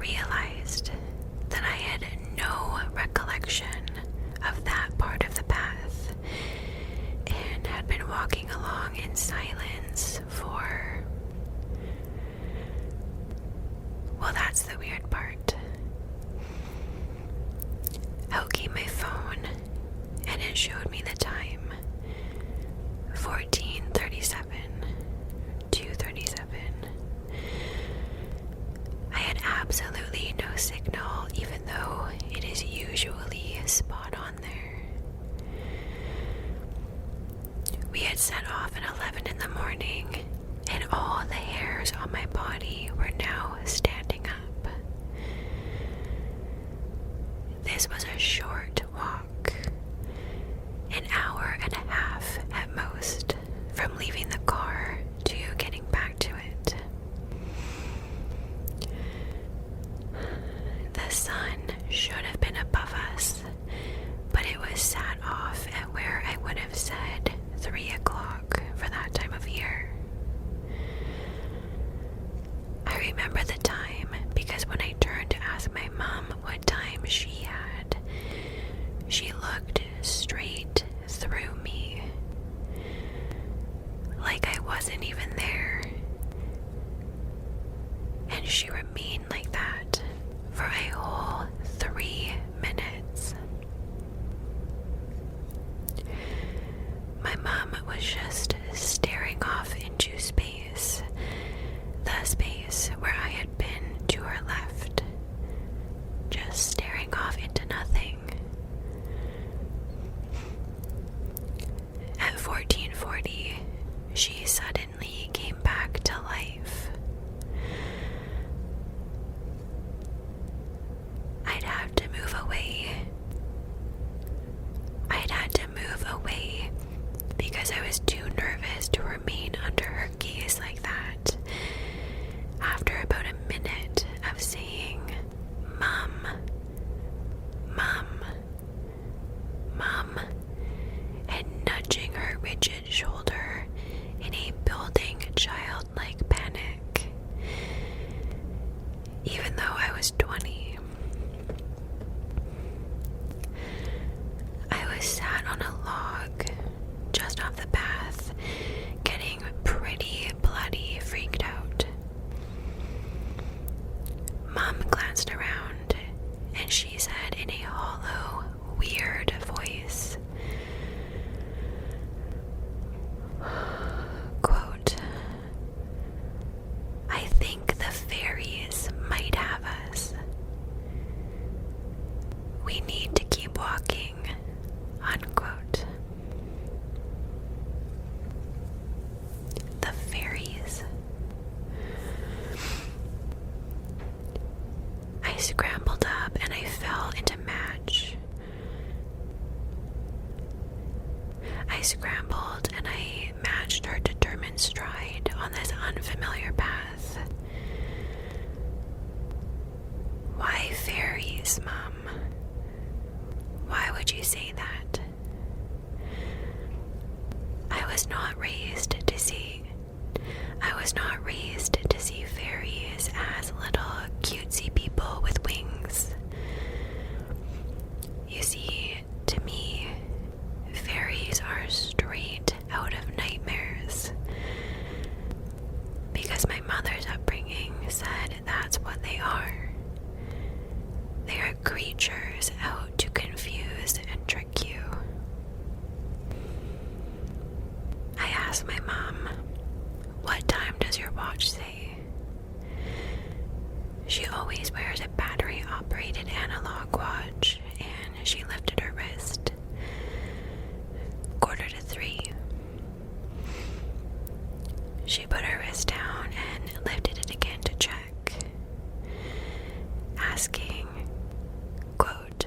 realized that I had no recollection of that part of the path and had been walking along in silence for... Well, that's the weird part. Out came my phone and it showed me the time. 14:37, 2:37. I had absolutely no signal, even though it is usually spot on there. We had set off at 11 in the morning, and all the hairs on my body were now standing up. This was a short walk, an hour and a half at most, from leaving the car to getting back to it. The sun should have been above us, but it was sat off at where I would have said 3 o'clock for that time of year. I remember the time because when I turned to ask my mom what time she had, she looked straight through me, like I wasn't even there. And she remained like that for a whole 3 minutes. My mom was just staring off into space, the space where I had been to her left, just staring off into nothing. At 14:40, she suddenly came back to life. I'd had to move away because I was too nervous to remain under her gaze like that. After about a minute of saying, "Mom, Mom, Mom," and nudging her rigid shoulder in a building childlike panic. Even though I was 20, I was sat on a log just off the path, getting pretty bloody freaked out. Mom glanced around and she said in a hollow, weird voice, quote, "I think the fairies might have us. We need to keep walking," unquote. The fairies. I scrambled up and I fell into match. I scrambled and I matched her determined stride on this unfamiliar path. Why fairies, Mom? Why would you say that? I was not raised to see fairies as little cutesy people with wings. You see, to me, fairies are straight out of nightmares. Because my mother's upbringing said that's what they are. They are creatures out to confuse and trick you. I asked my mom, "What time does your watch say?" She always wears a battery-operated analog watch, and she lifted her wrist. 2:45. She put her wrist down and lifted it again to check, asking, quote,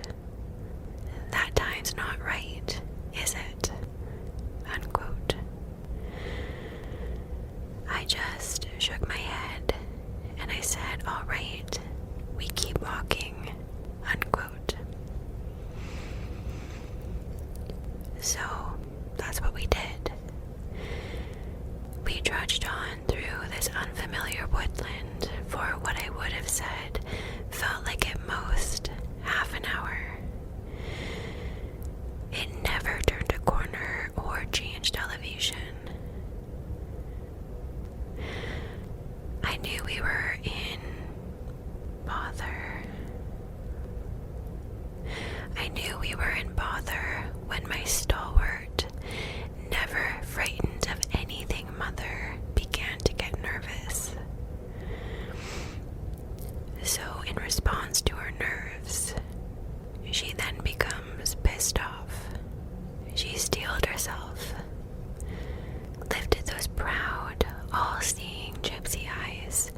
"That time's not right, is it?" unquote. I just shook my head and I said, "All right, we keep walking," unquote. So that's what we did. We trudged on through this unfamiliar woodland for what I would have said in response to her nerves, she then becomes pissed off. She steeled herself, lifted those proud, all-seeing gypsy eyes.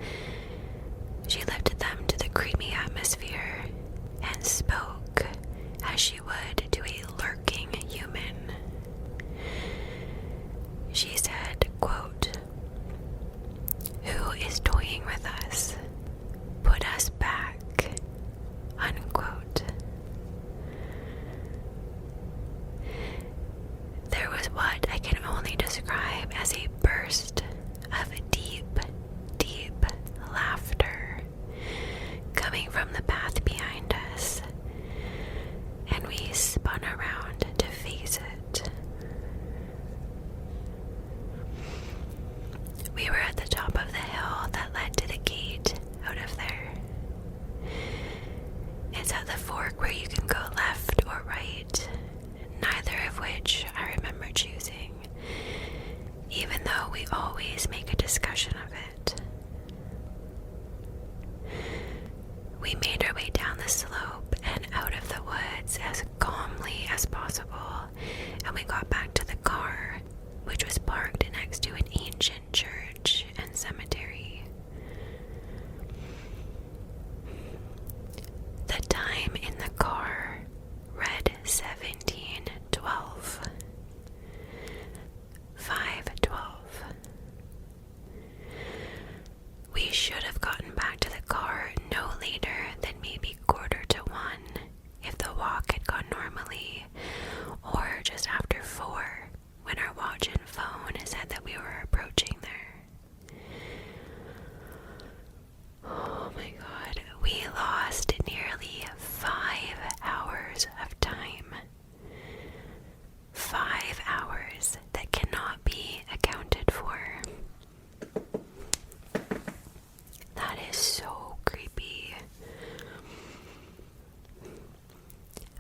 She lifted them to the creamy atmosphere and spoke as she would to a lurking human. She said, quote, "Who is toying with us? Put us back," unquote. There was what I can only describe as a burst of deep, deep laughter coming from the path behind us, and we spun around to face it. We were at the top of the hill that led to the gate out of there. It's at the fork where you can go left or right, neither of which I remember choosing, even though we always make a discussion of it. We made our way down the slope and out of the woods as calmly as possible, and we got back to the car, which was parked next to an ancient church and cemetery. The time in the car read 17:12. 5:12. We should have gotten back to the car no later than maybe 1:45 if the walk had gone normally, or just after 4 when our watch and phone said that we were approaching there. Oh my god, we lost nearly 5 hours of time. 5 hours that cannot be accounted for. That is so creepy.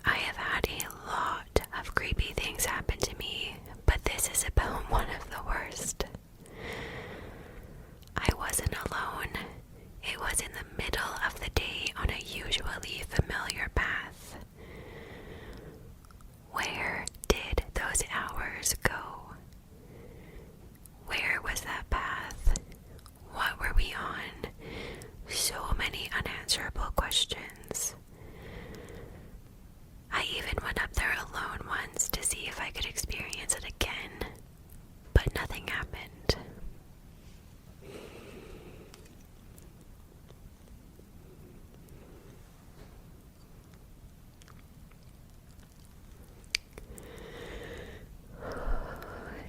I have had a lot of creepy things happen to me, but this is about one of the worst. I wasn't alone. It was in the middle of the day on a usually familiar path. Where did those hours go? Where was that path? What were we on? So many unanswerable questions. I even went up there alone once to see if I could experience it again, but nothing happened.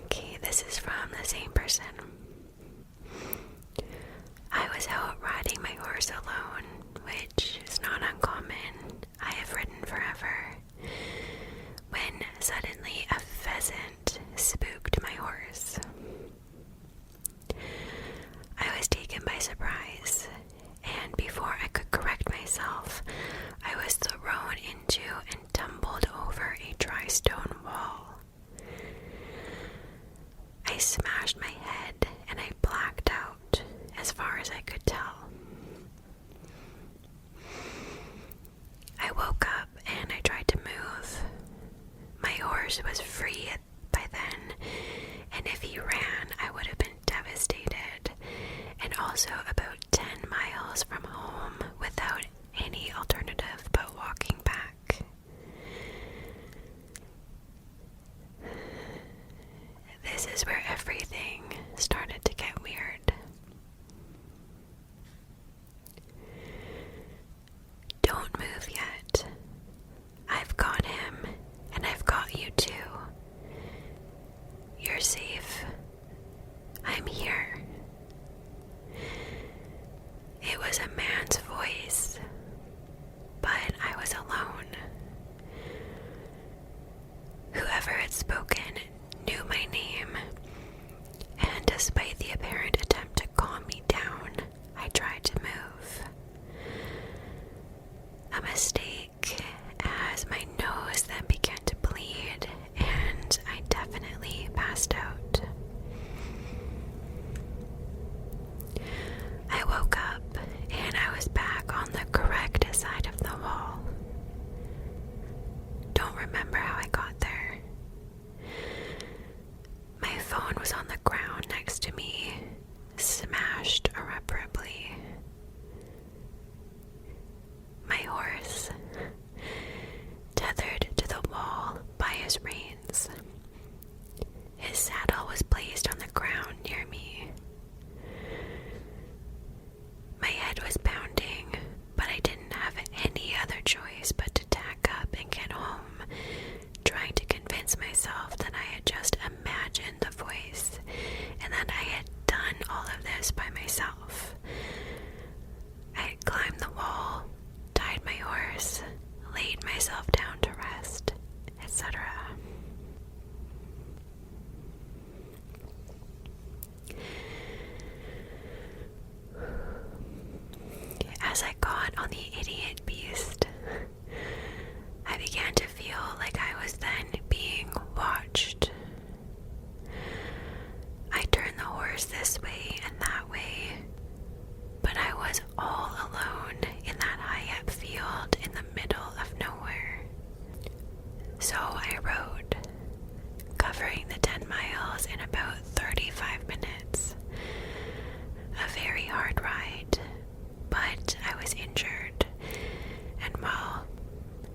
Okay, this is from the same person. I was out riding my horse alone, which is not uncommon. I have ridden forever. When suddenly a pheasant spooked my horse. I was taken by surprise, and before I could correct myself, I was thrown into and tumbled over a dry stone wall. I smashed my head and I blacked out as far as I could tell. I woke up and I tried to move. My horse was free by then, and if he ran, I would have been devastated, and also about 10 miles from home without any alternative but walking back. This is where everything started to get weird. Don't move yet. I've got him, and I've got you too. You're safe. I'm here. It was a man's voice, but I was alone. Whoever had spoken knew my name, and despite the apparent attempt to calm me down, I tried to move. A mistake, as my nose then began to bleed, and I definitely passed out. I woke up, and I was As I got on the idiot beast, I began to feel like I was then being watched. I turned the horse this way and that way, but I was all alone in that high-up field in the middle of nowhere. So I rode, covering the 10 miles in about 35 minutes. A very hard ride, but I was injured, and well,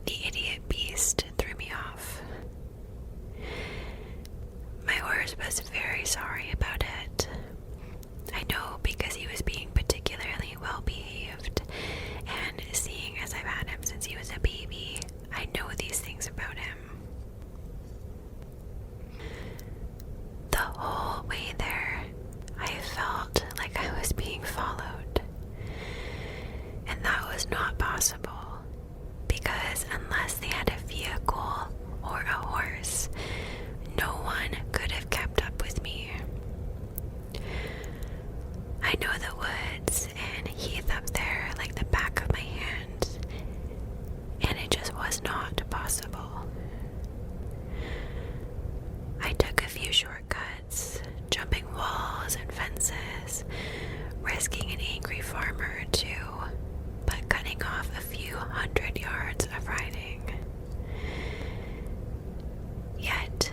the idiot beast threw me off. My horse was very sorry about it. I know, because he was being particularly well behaved, and seeing as I've had him since he was a baby, I know these things about him. The whole way there, I felt like I was being followed. And that was not possible, because unless they had a vehicle or a horse, no one could have kept up with me. I know the woods and heath up there like the back of my hand, and it just was not possible. I took a few shortcuts, jumping walls and fences, risking an angry farmer or two, but cutting off a few 100 yards of riding. Yet,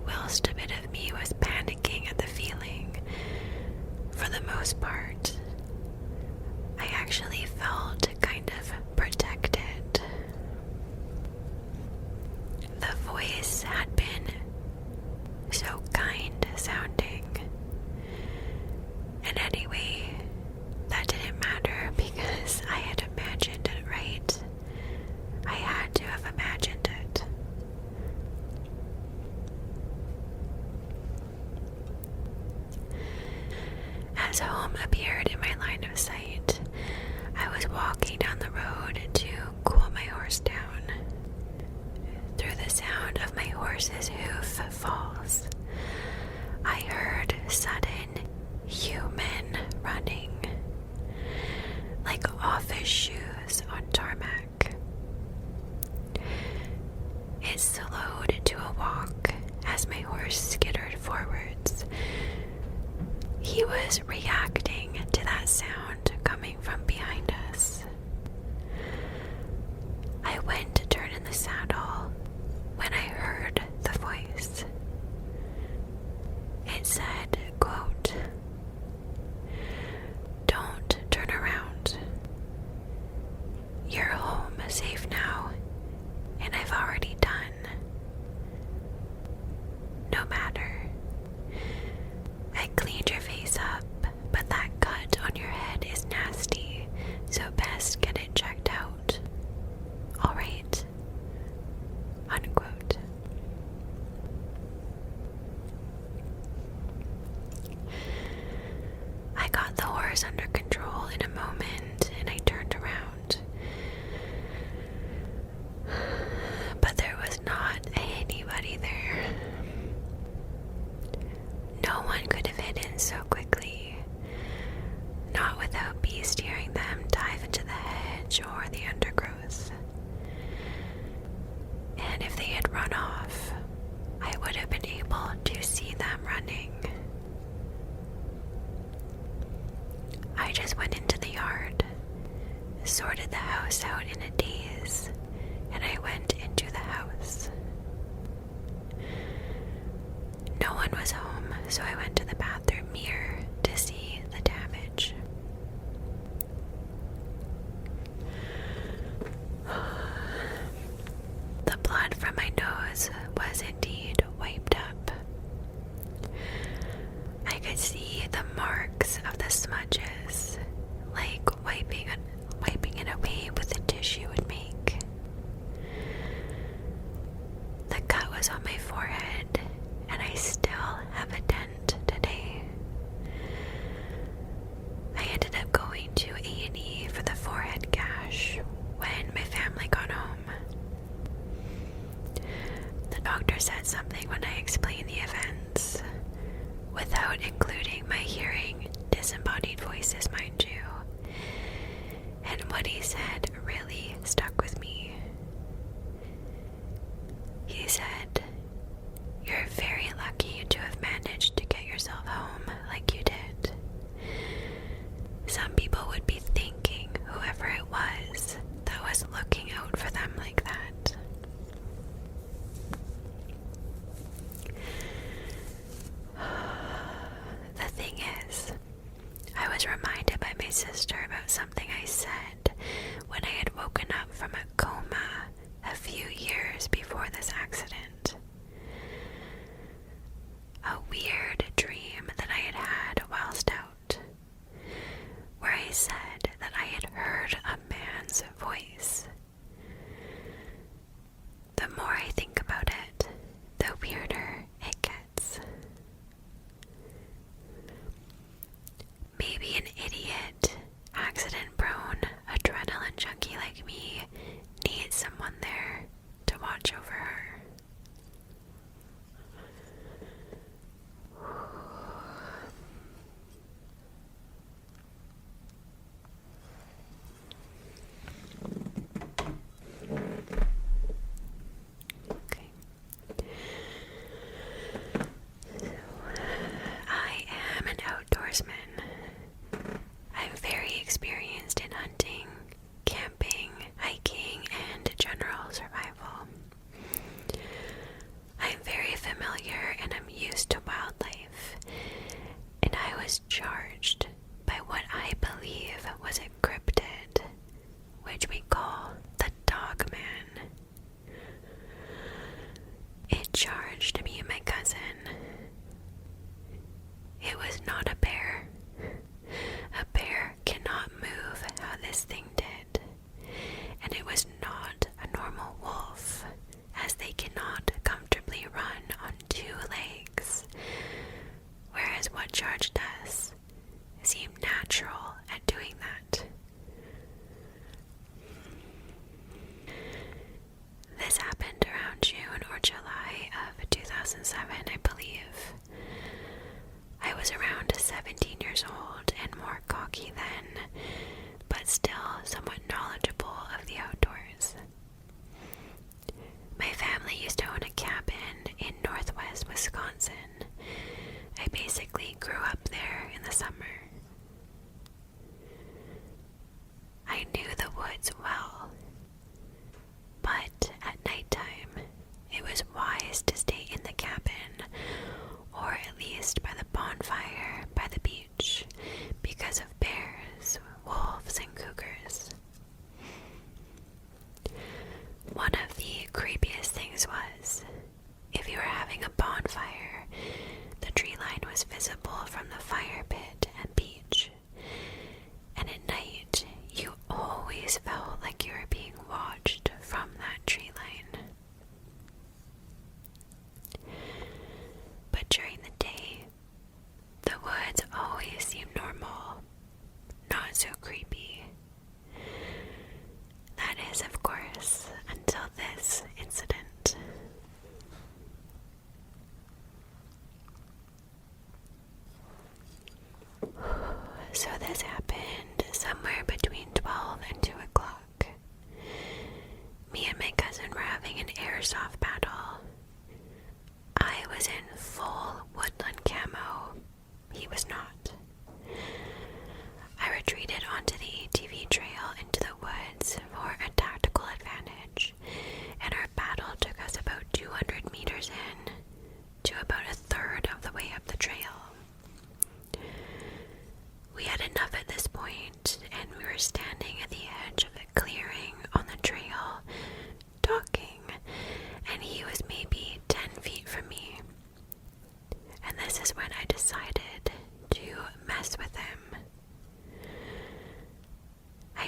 whilst a bit of me was panicking at the feeling, for the most part, I actually felt kind of protected. The voice had been so kind sounding. And anyway, that didn't matter because I had imagined it right. I had to have imagined it. As home appeared in my line of sight, I was walking down the road to cool my horse down. Through the sound of my horse's hoof falls, I heard sudden human running, like office shoes on tarmac. It slowed to a walk as my horse skittered forwards. He was reacting to that sound coming from behind us. I went to turn in the saddle when I heard the voice. It said, quote, "Don't turn around. You're home safe now, and I've already done. No matter. I cleaned your face up, but that cut on your head is nasty, so best get it checked out. All right." Unquote. I got the horse under control in a moment, and I turned around. But there was not anybody there. No one could have hidden so quickly, not without Beast hearing them dive into the hedge or the undergrowth. And if they had run off, I would have been able to see them running. I just went into the yard, sorted the house out in a daze, and I went into the house. No one was home, so I went to the bathroom mirror to see the damage. The blood from my nose was indeed wiped up. I could see the marks of the smudges, like wiping it away with a tissue would make. The cut was on my forehead, and I still have a dent today.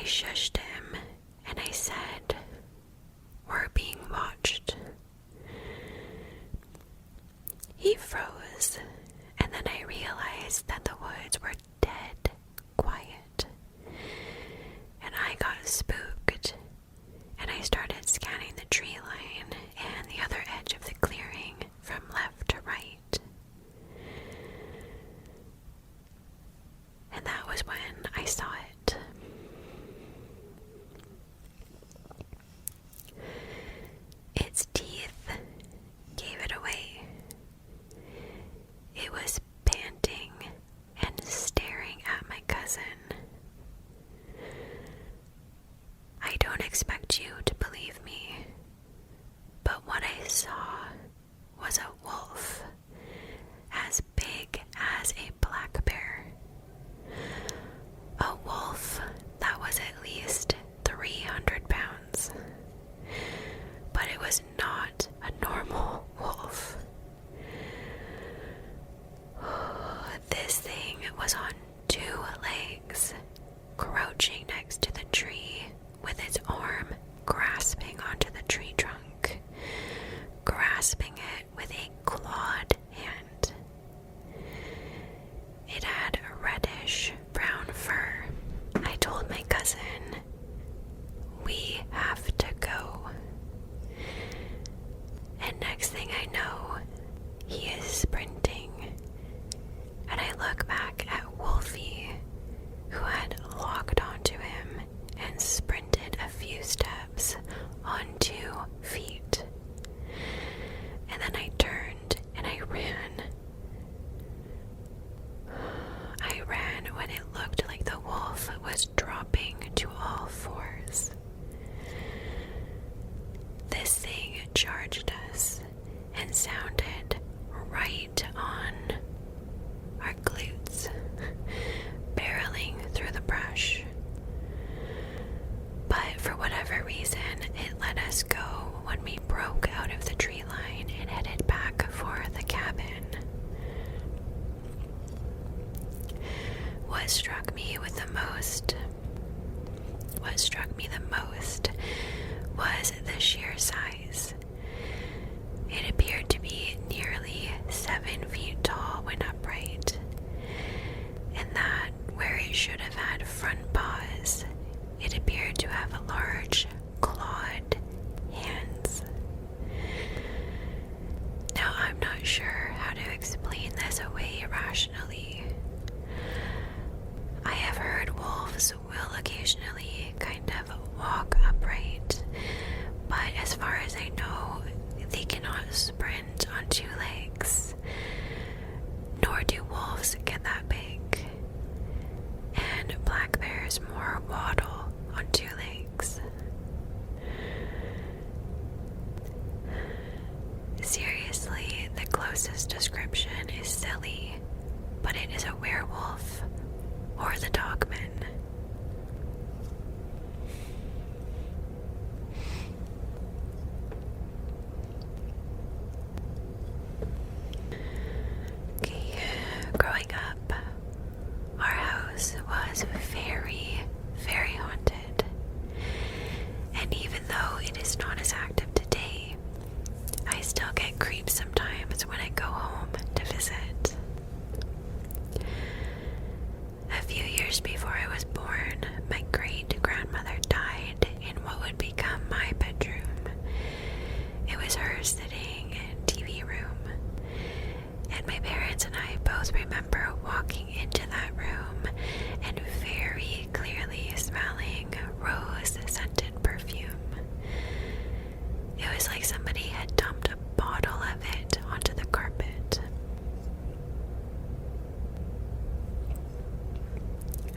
shushed him and I said, "We're being watched." He froze, and then I realized that the woods were dead quiet. And I got spooked, and I started scanning the tree line and the other edge of the clearing from left to right. And that was when I saw it. Its teeth gave it away. It was panting and staring at my cousin. I don't expect you to believe me, but what I saw was a wolf as big as a black bear. A wolf that was at least 300 pounds. But it was not a normal wolf. This thing was on 2 legs, crouching next to the tree with its arm grasping onto the tree trunk, grasping it with a clawed hand. It had a reddish brown fur. I told my cousin, "We have to go." And next thing I know, he is sprinting. And I look back at Wolfie, who had locked onto him and sprinted a few steps on 2 feet. And then I turned and I ran. I ran when it looked like the wolf was dropping to all 4s. This thing charged us and sounded right on our glutes, barreling through the brush. But for whatever reason, it let us go when we broke out of the tree line and headed back for the cabin. What struck me the most was the sheer size. It appeared to be nearly 7 feet tall when upright, and that where it should have had front paws, it appeared to have large clawed hands. Now, I'm not sure how to explain this away rationally. I have heard wolves will occasionally kind of walk upright, but as far as I know, they cannot sprint on 2 legs, nor do wolves get that big. And black bears more waddle on 2 legs. Seriously, the closest description is silly, but it is a werewolf or the Dogman. Okay, growing up, our house was very, very haunted. And even though it is not as active today, I still get creeps sometimes when I go home to visit. A few years before I was born, my great-grandmother died in what would become my bedroom. It was her sitting TV room, and my parents and I both remember walking into that room and very clearly smelling rose-scented perfume. It was like somebody had dumped a bottle of it onto the carpet.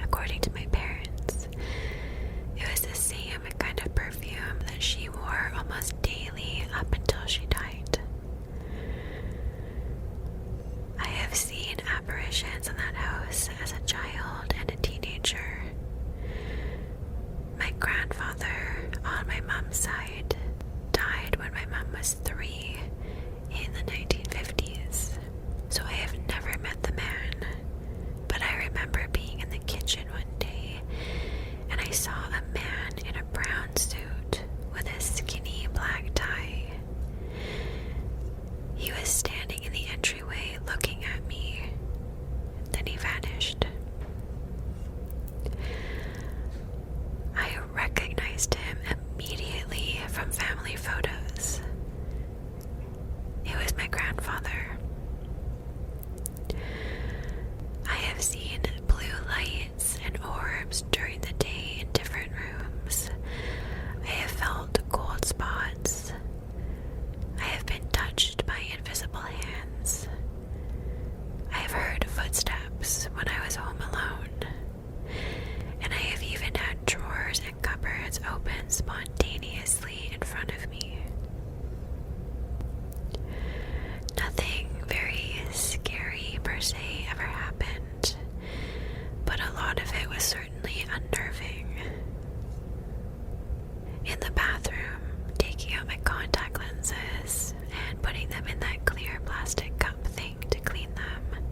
According to my parents, it was the same kind of perfume that she wore almost daily up until she died. I have seen apparitions in that house as a child and a teenager. My grandfather, on my mom's side, died when my mom was 3 in the 1950s, so I have never met the man, but I remember being in the kitchen one day and I saw a floodgates open spontaneously in front of me. Nothing very scary per se ever happened, but a lot of it was certainly unnerving. In the bathroom, taking out my contact lenses and putting them in that clear plastic cup thing to clean them,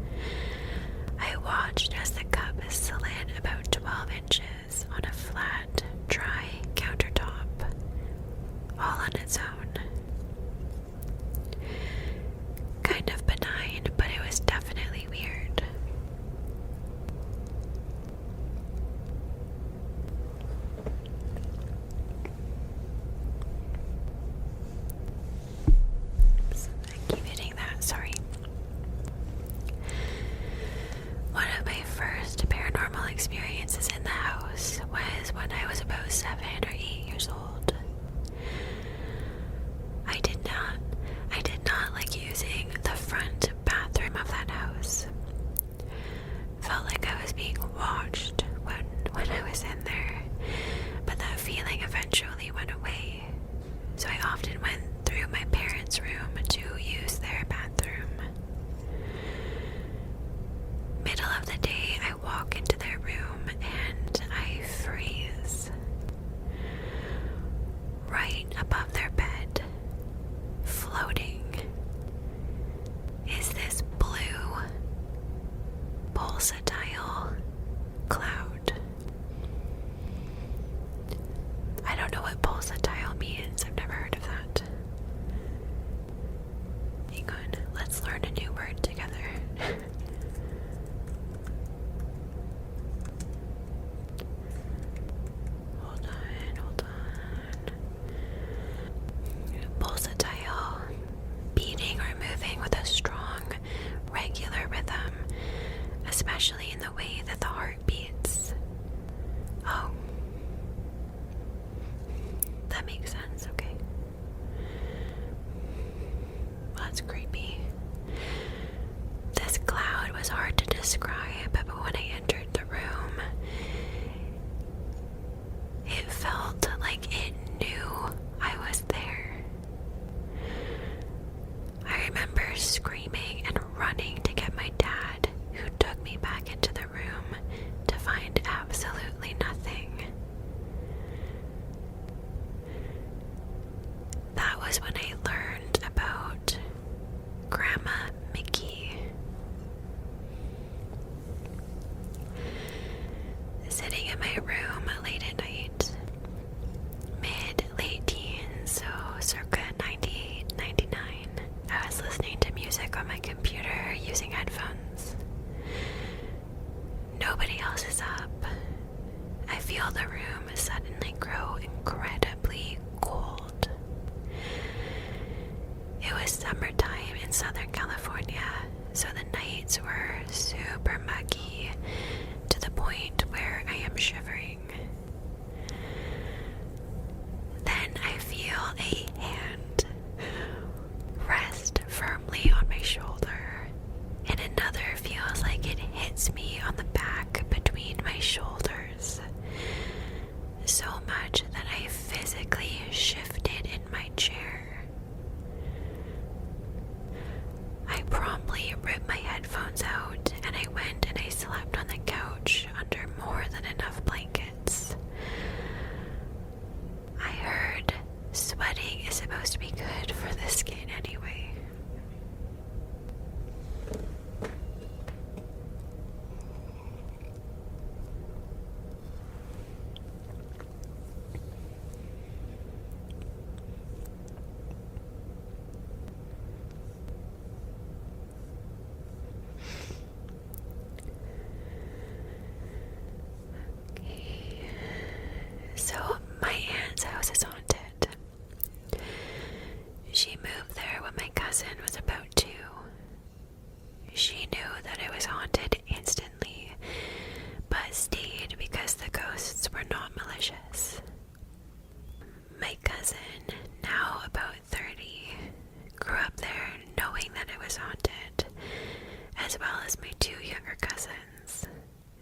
I watched as the cup slid about 12 inches on a flat, dry countertop, all on its own. Kind of benign, but it was definitely weird. Oops, I keep hitting that, sorry. One of my first paranormal experiences in the house was when I was about 7 or 8 years old. I did not like using the front bathroom of that house. Felt like I was being watched when I was in there, but that feeling eventually went away. So I often went through my parents' room to use their bathroom. Middle of the day, I walk into their room and I freeze. Right above their bed, floating, is this blue pulsatile cloud. I don't know what pulsatile means. I've never heard of that. Hang on, let's learn a new word together. Hold on. Pulsatile, beating or moving with a strong, regular rhythm, especially in the way that the heart beats. Oh, that makes sense, okay. Well, that's creepy. This cloud was hard to describe, but when I entered the room, it felt like it knew I was there. I remember screaming and running to get my dad, who took me back into the room to find absolutely nothing. That was when I learned about Grandma Mickey. Sitting in my room late at night, late teens, so circa 98, 99, I was listening to music on my computer using headphones. Nobody else is up. I feel the room suddenly grow incredibly cold. It was summertime in Southern California, so the nights were super muggy to the point where I am shivering. Then I feel a hand rest firmly on my shoulder, and another feels like it hits me on the back between my shoulders, so much that I physically shifted in my chair. I promptly ripped my headphones out and I went and I slept on the couch under more than enough blankets. I heard sweating is supposed to be good for the skin anyway. So my aunt's house is haunted. She moved there when my cousin was about 2. She knew that it was haunted instantly, but stayed because the ghosts were not malicious. My cousin, now about 30, grew up there knowing that it was haunted, as well as my 2 younger cousins.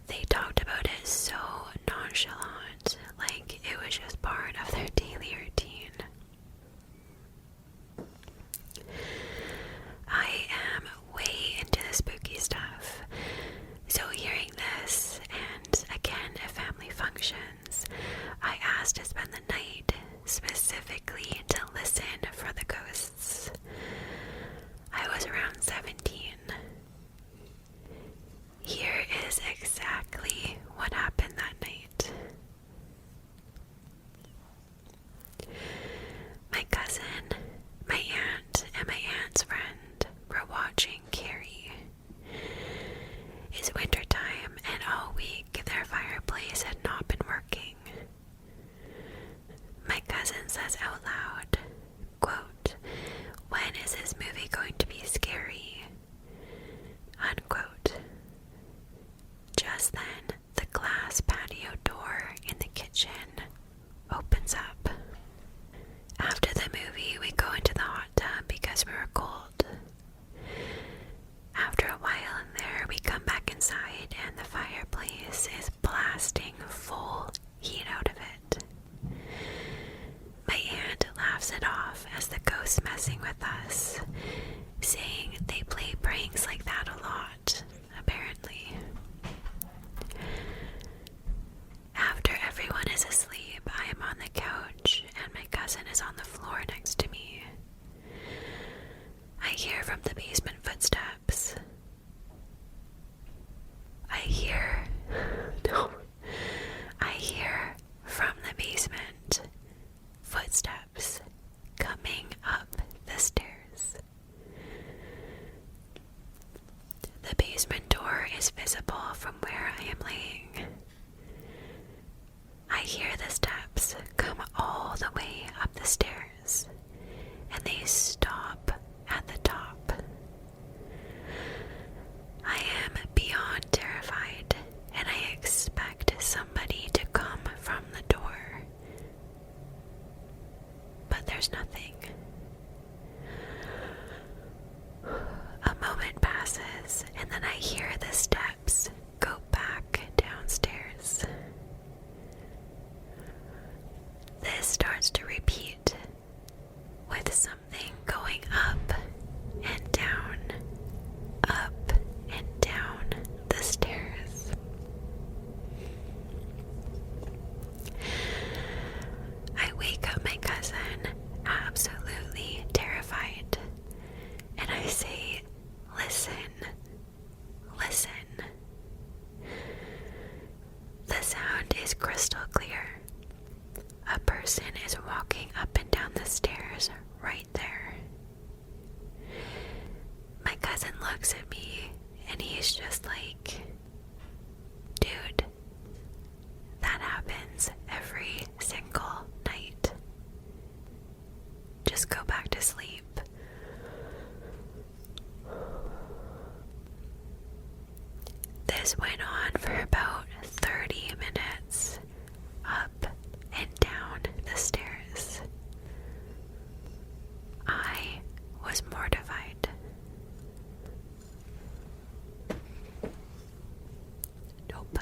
They talked about it so nonchalant, like it was there's nothing. A moment passes, and then I hear the steps go back downstairs. This starts to repeat, with something going up and down the stairs. I wake up my cousin, absolutely terrified, and I say, listen. The sound is crystal clear. A person is walking up and down the stairs right there. My cousin looks at me and he's just like, dude, that happens every single night. Just go back to sleep. This went on for about 30 minutes, up and down the stairs. I was mortified. Nope.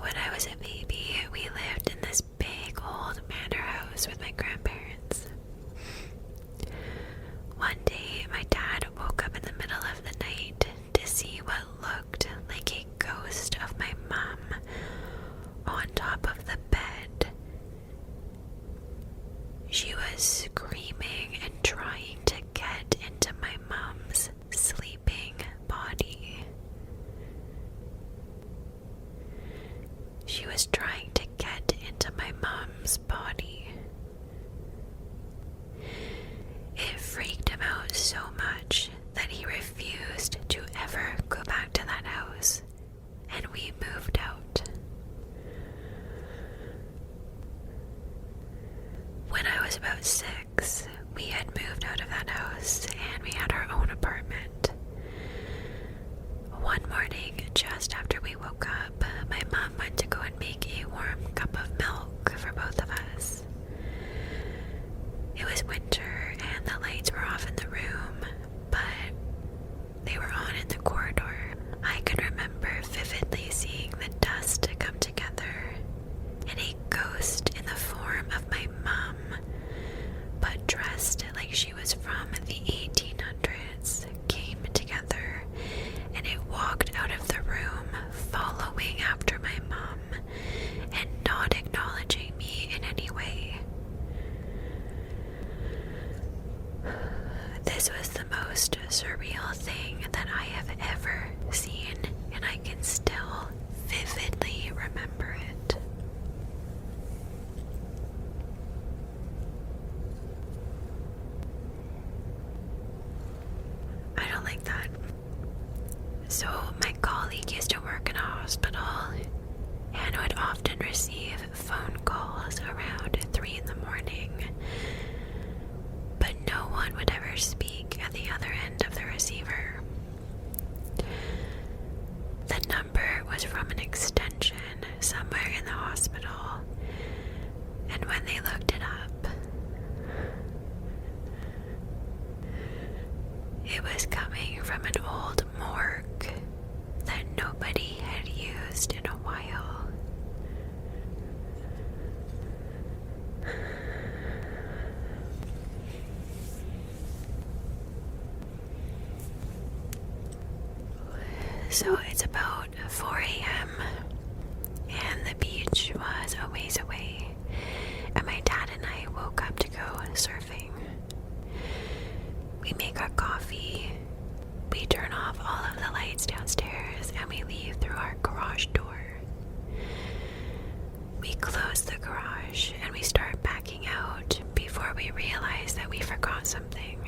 When I was a baby, we lived in this big old manor house with my grandparents. One day, my dad woke up in the middle of the night to see what looked like a ghost of my mom on top of the bed. She was screaming and trying to get into my mom's sleeping body. She was trying to get into my mom's body. It freaked him out so much that he refused to ever go back to that house, and we moved out. When I was about 6, we had moved out of that house and we had our own apartment. One morning, just after we woke up, my mom went to go and make a warm cup of milk for both of us. It was winter and the lights were off in the room, but they were on in the corridor. I can remember vividly seeing the dust come together and a ghost in the form of my mom, but dressed like she was from the 1800s, came together, and it walked out of the room following after my mom and not acknowledging me in any way. This was the most surreal thing that I have ever seen, and I can still vividly remember it. I don't like that. So my colleague used to work in a hospital and would often receive phone calls around 3 in the morning, but no one would ever speak at the other end of the receiver. The number was from an extension somewhere in the hospital, and when they looked it up, it was coming from an old morgue that nobody had used in a while. So it's about 4 a.m. and the beach was a ways away, and my dad and I woke up to go surfing. We make our coffee, we turn off all of the lights downstairs, and we leave through our garage door. We close the garage and we start backing out before we realize that we forgot something.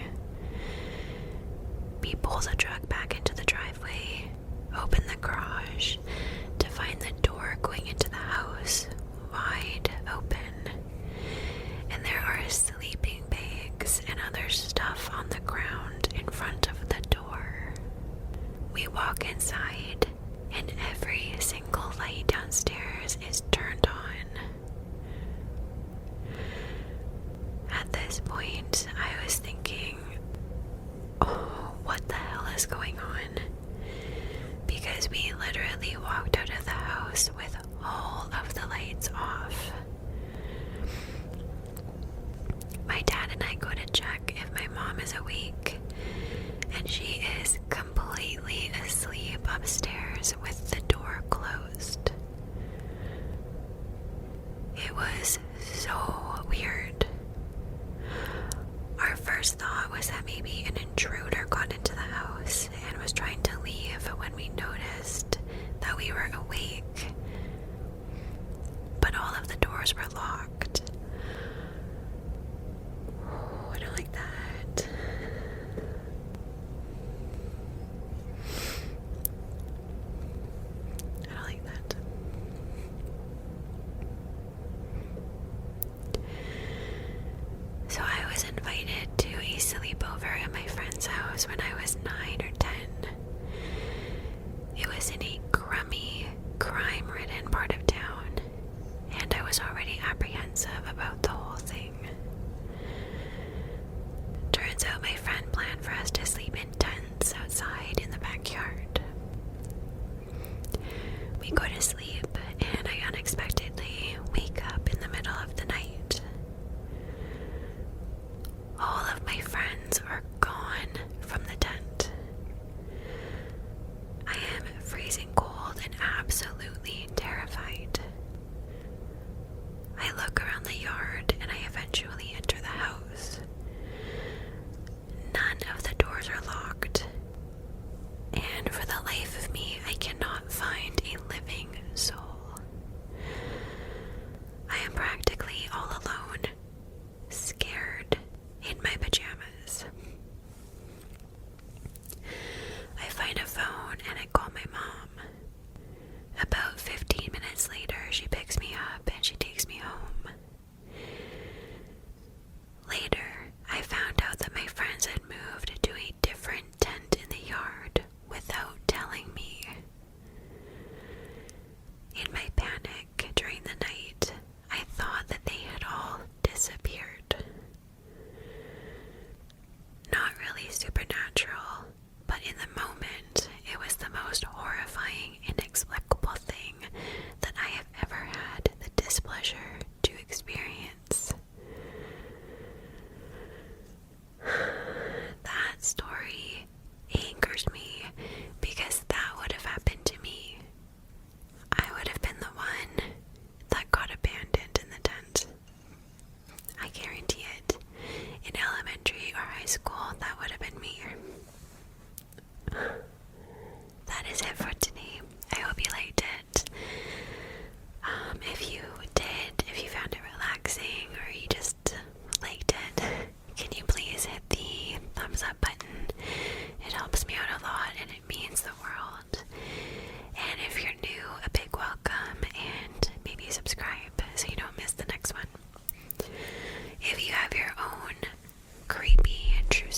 We pull the truck back into the driveway, open the garage to find the door going into the house wide open, and there are sleeping bags and other stuff this point, I was thinking, oh, what the hell is going on? Because we literally walked out of the house with all of the lights off. My dad and I go to check if my mom is awake, and she is completely asleep upstairs with the door closed. It was so weird. Our first thought was that maybe an intruder got into the house and was trying to leave when we noticed that we were awake. But all of the doors were locked. Oh, I don't like that. I don't like that. So I was invited to a sleepover at my friend's house when I was 9 or 10. It was in a crummy, crime-ridden part of town, and I was already apprehensive about the whole thing. Turns out my friend planned for us to sleep in tents outside in the backyard. We go to sleep, and I unexpectedly wake up in the middle of the night. All of my friends are gone from the tent. I am freezing cold and absolutely terrified. I look around the yard and I eventually enter the house. None of the doors are locked, and for the life of me, I cannot find a living soul. I am practically all alone, scared, in my pajamas. I find a phone and I call my mom. About 15 minutes later, she picks me up and she takes me home. Later, I found out that my friends had moved to a different tent in the yard without telling me. In my panic during the night, I thought that they had all disappeared. Not really supernatural, but in the moment, it was the most horrifying, inexplicable thing that I have ever had the displeasure to experience. That story angers me because that would have happened to me. I would have been the one that got abandoned in the tent. I guarantee it. In elementary or high school, that would have been me. That is it for today. I hope you liked it. If you did, if you found it relaxing or you just liked it, can you please hit the thumbs up button? It helps me out a lot and it means the world. And if you're new, a big welcome, and maybe subscribe so you don't miss the next one. If you have your own creepy and true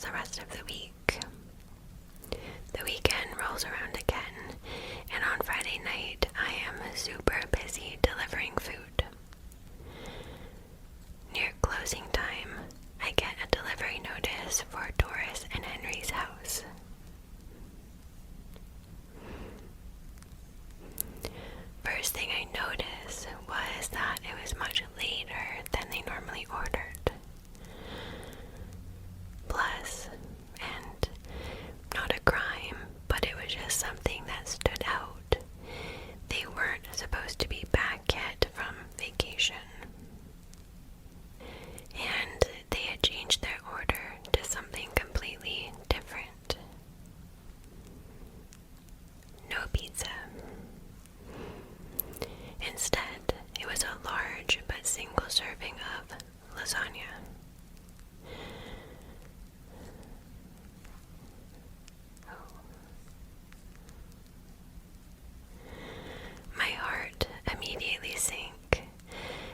the rest of the week. The weekend rolls around again, and on Friday night, I am super busy delivering food. Near closing time, I get a delivery notice for Doris and Henry's house. First thing I noticed was that it was much later than they normally ordered. Plus, and not a crime, but it was just something that stood out. They weren't supposed to be back yet from vacation. And they had changed their order to something completely different. No pizza. Instead, it was a large but single serving of lasagna. My heart immediately sank,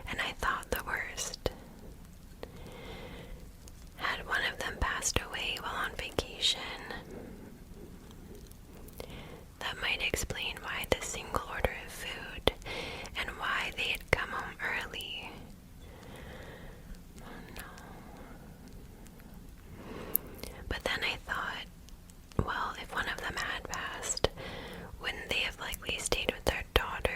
and I thought the worst. Had one of them passed away while on vacation? That might explain why the single order of food and why they had come home early. Oh no. But then I thought, well, if one of them had passed, wouldn't they have likely stayed with their daughter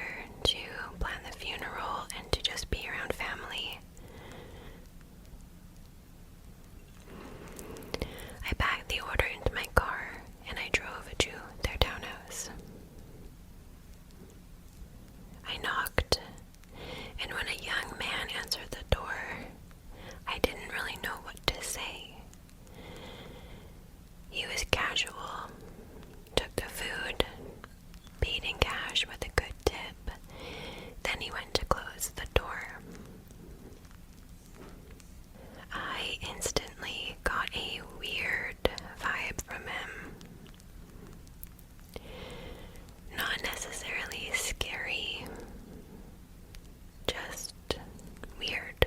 to plan the funeral and to just be around family? I packed the order into my car and I drove to their townhouse. I knocked, and when a young man answered the door, I didn't really know what to say. He was casual, took the food, paid in cash with a good tip, then he went to close the door. I instantly got a weird vibe from him. Not necessarily scary, just weird.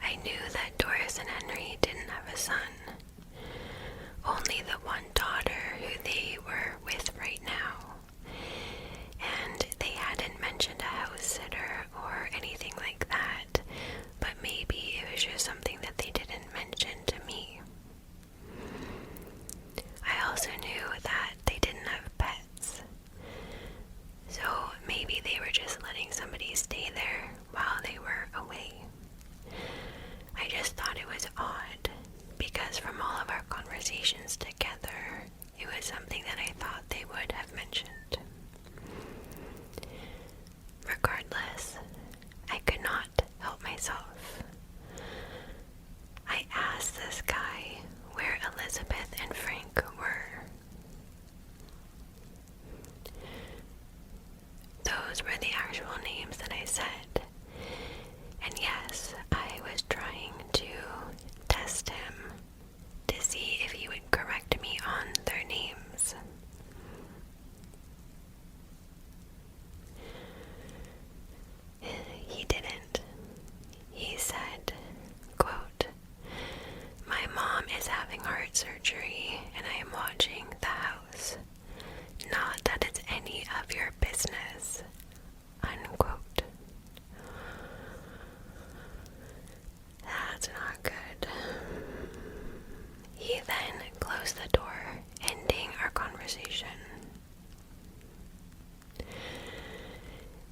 I knew that Doris and Henry didn't have a son, only the one daughter who they were with right now, and they hadn't mentioned a house sitter or anything like that, but maybe it was just something that they didn't mention to me. I also knew that they didn't have pets, so maybe they were just letting somebody stay there while they were away. I just thought it was odd, because from all of our conversations together, it was something that I thought they would have mentioned. Regardless, I could not help myself. I asked this guy where Elizabeth and Frank were. Those were the actual names that I said. And yes, I was trying to test him to see if he would correct me on their names. He didn't. He said, quote, "My mom is having heart surgery and I am watching the house. Not that it's any of your business." Unquote. That's not good. He then closed the door, ending our conversation.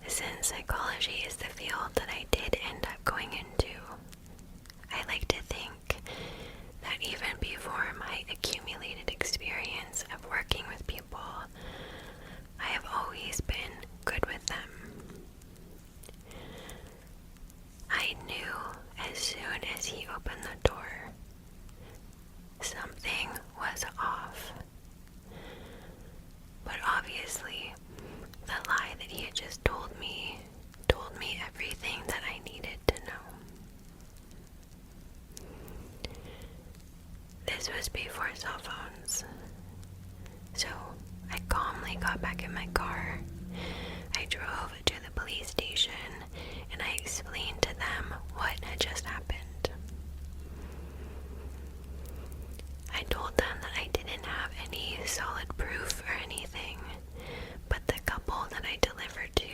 Since psychology is the field that I did end up going into, I like to think that even before my accumulated experience of working with people, I have always been good with them. I knew as soon as he opened the door, something was off. But obviously, the lie that he had just told me everything that I needed to know. This was before cell phones. So I calmly got back in my car. I drove to the police station and I explained to them what had just happened. I told them that I didn't have any solid proof or anything, but the couple that I delivered to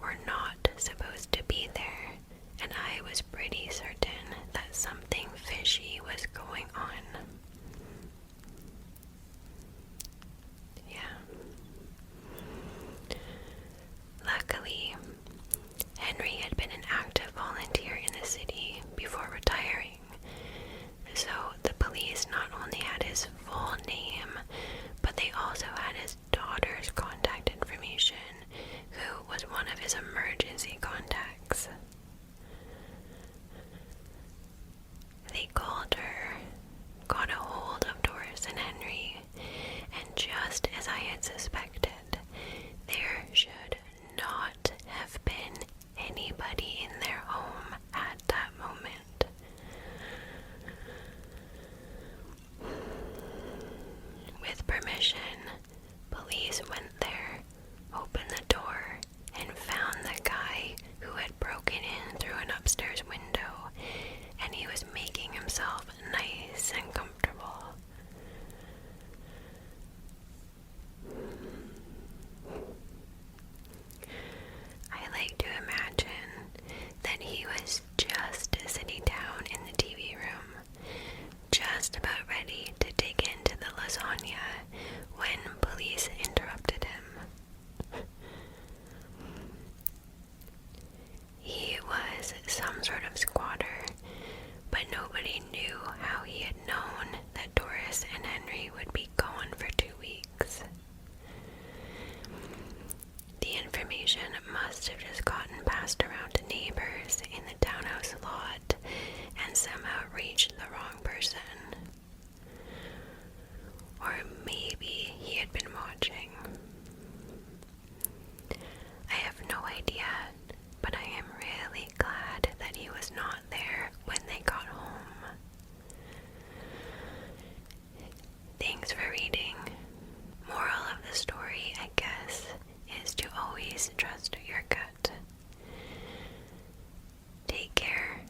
were not supposed to be there, and I was pretty certain that something fishy was going on. Yeah. Luckily, Henry had been an active volunteer in the city before retiring, so the police not only had his full name, but they also had his daughter's contact information, who was one of his emergency contacts. They called her, got a hold of Doris and Henry, and just as I had suspected, there should not have been anybody in their home at that moment. With permission, police went there, opened the door, and found the guy who had broken in through an upstairs window, and he was making himself nice and comfortable. I like to imagine that he was just sitting down in the TV room, just about ready to dig into the lasagna when police interrupted him. He was some sort of squatter, but nobody knew how he had known that Doris and Henry would be gone for 2 weeks. The information must have just gotten passed around to neighbors in the townhouse lot and somehow reached the wrong person. Or maybe he had been watching. I have no idea, but I am really glad that he was not there when they got home. Thanks for reading. Moral of the story, I guess, is to always trust your gut. Take care,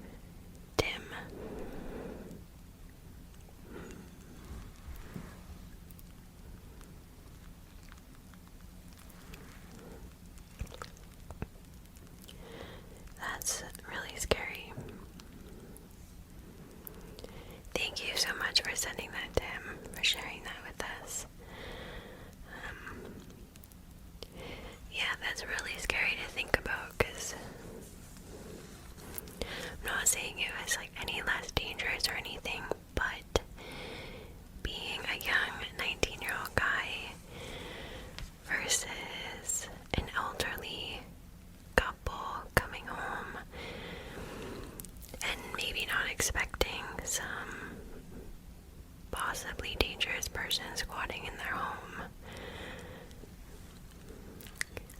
Tim. That's really scary. Thank you so much for sending that, Tim, for sharing that with us. Yeah, that's really scary to think about, because I'm not saying it was like any less dangerous or anything, but being a young 19-year-old guy versus an elderly couple coming home and maybe not expecting some possibly dangerous person squatting in their home.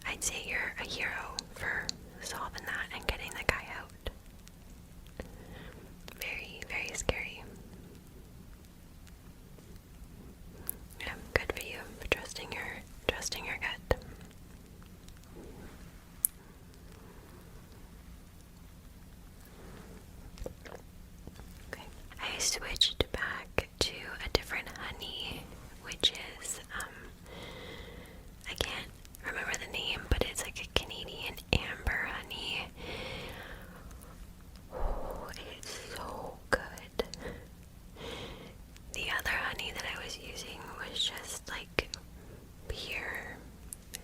I'd say you're a hero for solving that and getting the guy out. Very, very scary. Yeah, good for you for trusting your gut. Okay. I switched back to a different honey, which is I can't remember the name, but it's like a Canadian amber honey. Oh, it's so good. The other honey that I was using was just like pure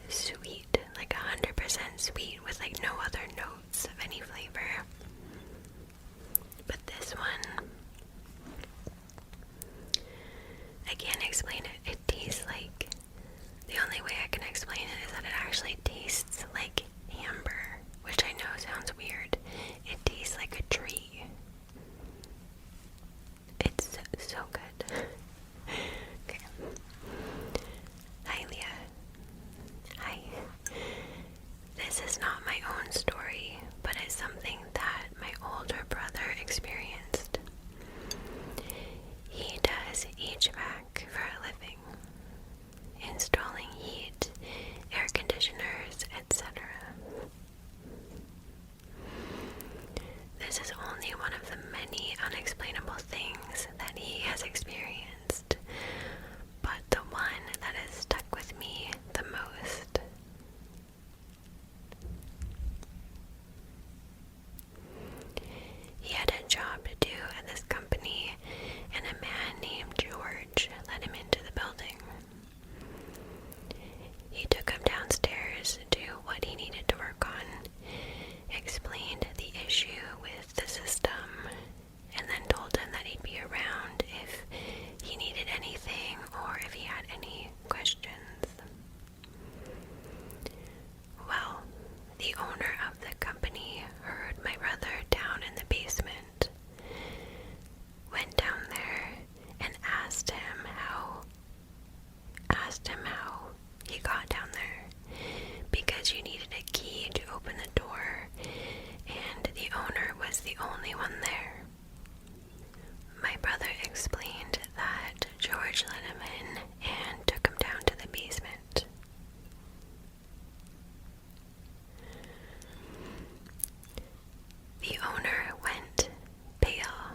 sweet, like 100% sweet with like no other notes of any flavor. But this one, I can't explain it. It tastes like, the only way I can explain it is that it actually tastes like amber, which I know sounds weird. It tastes like a tree. It's so good. Okay. Hi, Leah. Hi. This is not my own story, but it's something that my older brother experienced. He does HVAC for a living. Installing heat He took him downstairs to what he needed to work on, explained the issue with the system, and then told him that he'd be around if he needed anything or if he had any questions. Well, the owner of the company heard my brother down in the basement, went down there and asked him how he got down there, because you needed a key to open the door, and the owner was the only one there. My brother explained that George let him in and took him down to the basement. The owner went pale.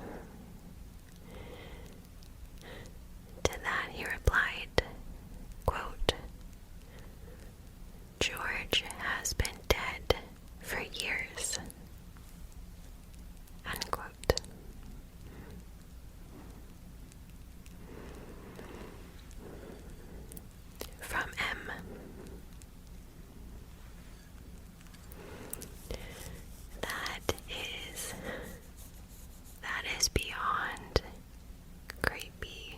To that he replied, quote, "George has been dead for years," unquote. From M. That is beyond creepy.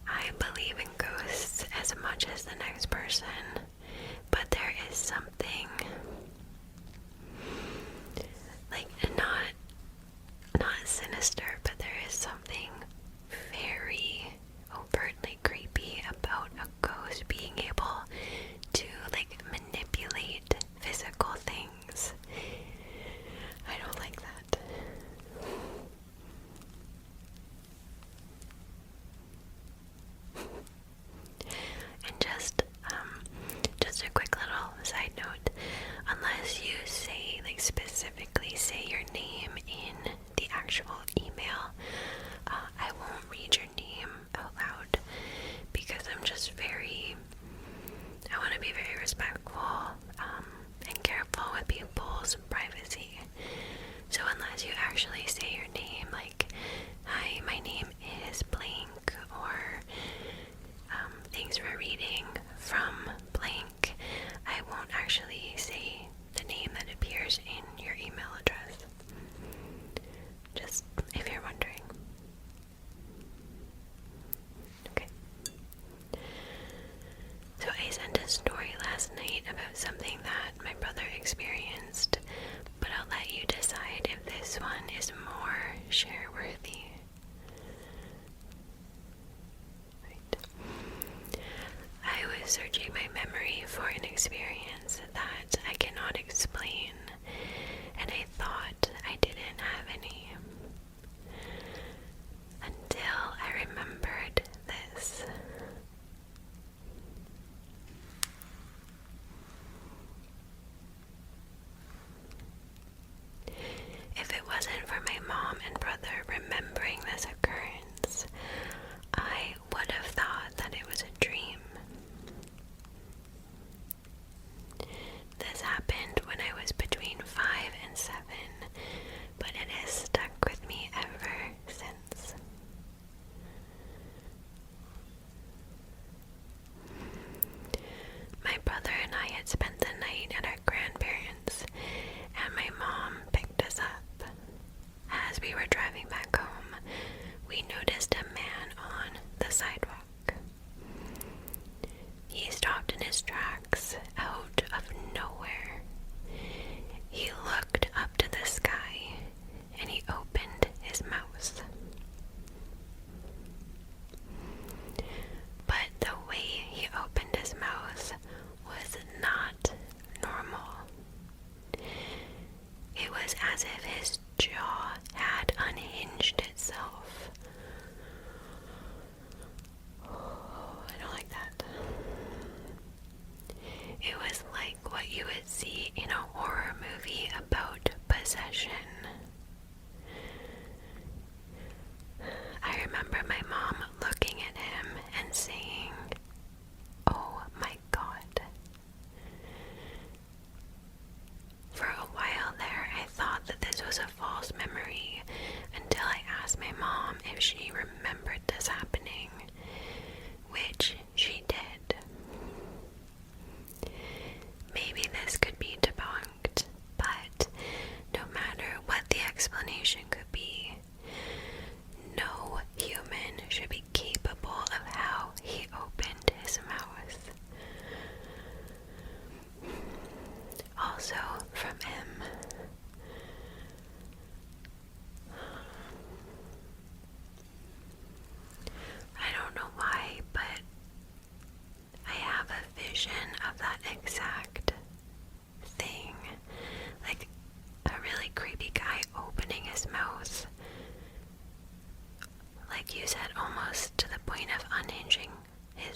I believe in ghosts as much as the next person, but there is something like not sinister, but there is something very overtly creepy about a ghost being able to like manipulate physical things. I don't like that. And just a quick little side note, unless you say, like specifically say your name in the actual email, I won't read your name out loud, because I want to be very respectful and careful with people's privacy. So unless you actually say your name, like, "Hi, my name is blank," or "Thanks for reading from blank," I won't actually say the name that appears in your email address. Just if you're wondering. Okay. So I sent a story last night about something that my brother experienced, but I'll let you decide if this one is more share-worthy. Right. I was searching my memory for an experience that I cannot explain, and I thought I didn't have any, until I remembered this. If it wasn't for my mom and brother remembering this occurrence, I would have thought that it was a dream. This happened when I was between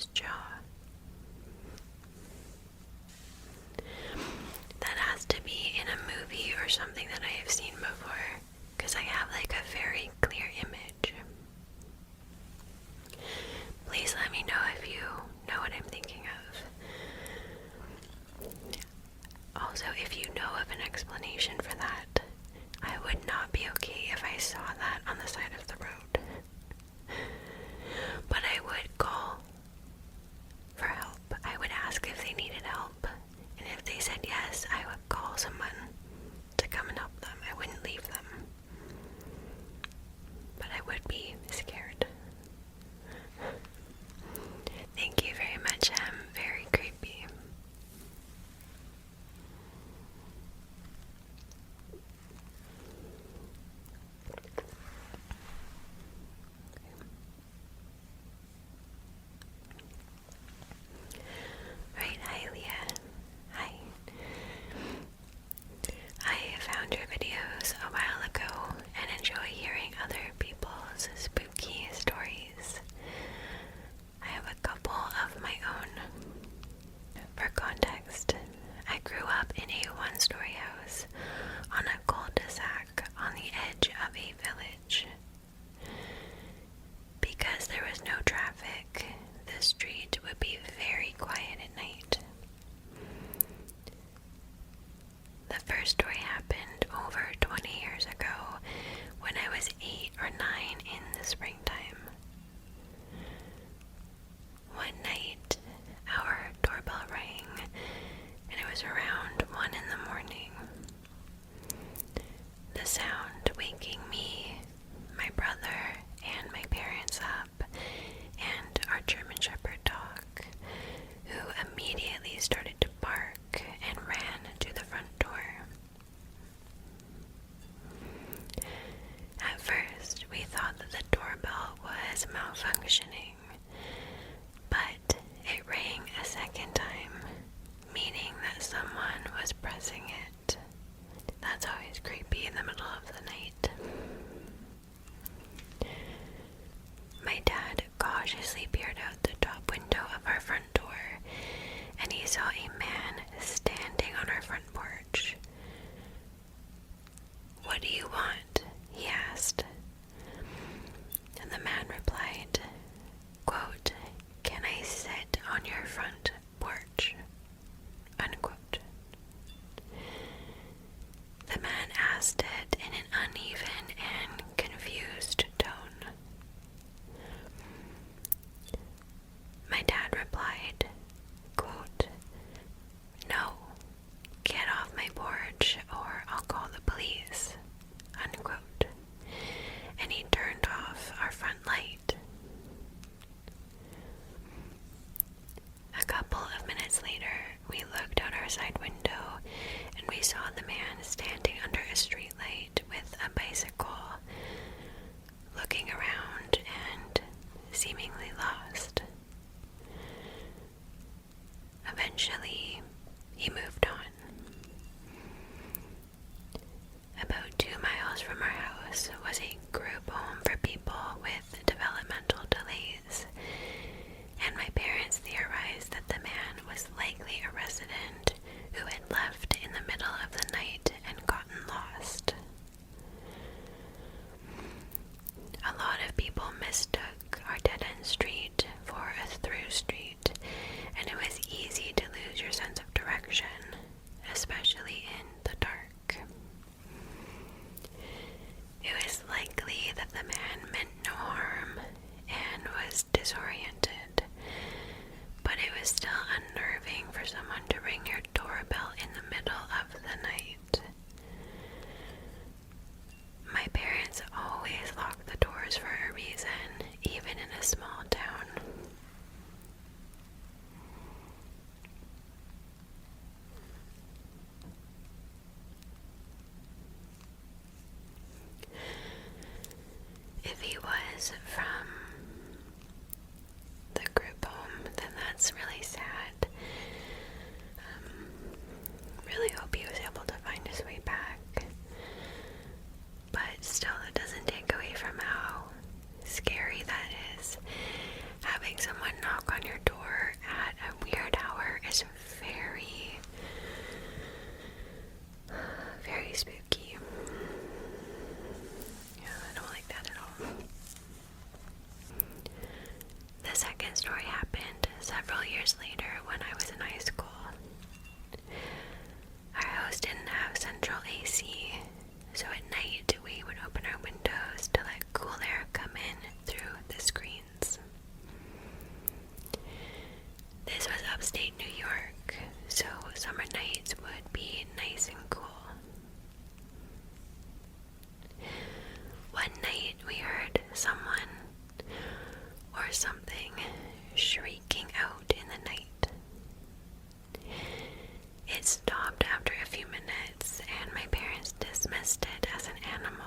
his jaw. That has to be in a movie or something that I have seen before, because I have like a very clear image. Please let me know if you know what I'm thinking of. Also, if you know of an explanation for that, I would not be okay if I saw that on the side of the road. But I would call for help. I would ask if they needed help. And if they said yes, I would call someone to come and help them. I wouldn't leave them. But I would be scared. Thank you very much, Em. Very creepy. Right, hi Leah. Hi. I found your videos a while ago and enjoy hearing other people's spooky stories. I have a couple of my own. For context, I grew up in a one-story house on a cul-de-sac on the edge of a village. Because there was no traffic, the street would be very quiet at night. The first story happened over 20 years ago when I was 8 or 9 in the springtime. One night, our doorbell rang, and it was around 1 in the morning. The sound waking me, my brother, and my parents up, and our German Shepherd dog, who immediately started to bark and ran to the front door. At first, we thought that the doorbell was malfunctioning, but it rang a second time, meaning that someone was pressing it. That's always creepy in the middle of the night. My dad cautiously peered out the top window of our front door, and he saw a man standing on our front porch. "What do you want?" he asked. And the man replied, quote, "Can I sit on your front porch?" Unquote. The man asked it in an uneven and confused tone. My dad replied, quote, "No, get off my porch or I'll call the police," unquote. And he turned off our front light. A couple of minutes later, we looked out our side window and we saw the man standing under a streetlight with a bicycle, looking around and seemingly lost. Eventually, he moved on. About 2 miles from our house was a group home for people with developmental delays, and my parents theorized that the man was likely a resident who had left in the middle of the night and gotten lost. A lot of people mistook our dead-end street for a through street, and it was easy to lose your sense of direction, especially in the dark. It was likely that the man meant no harm and was disoriented, but it was still unnerving for someone to ring your doorbell in the middle of the night. My parents always lock the doors for a reason, even in a small town. If he was from the group home, then that's really sad. Really hope he was able to find his way back. But still, it doesn't take away from how scary that is. Having someone knock on your door second story happened several years later when I was in high school. Our house didn't have central AC, so at night we would open our windows to let cool air come in through the screens. This was upstate New York, so summer nights would be nice and cool. One night we heard someone or something shrieking out in the night. It stopped after a few minutes and my parents dismissed it as an animal.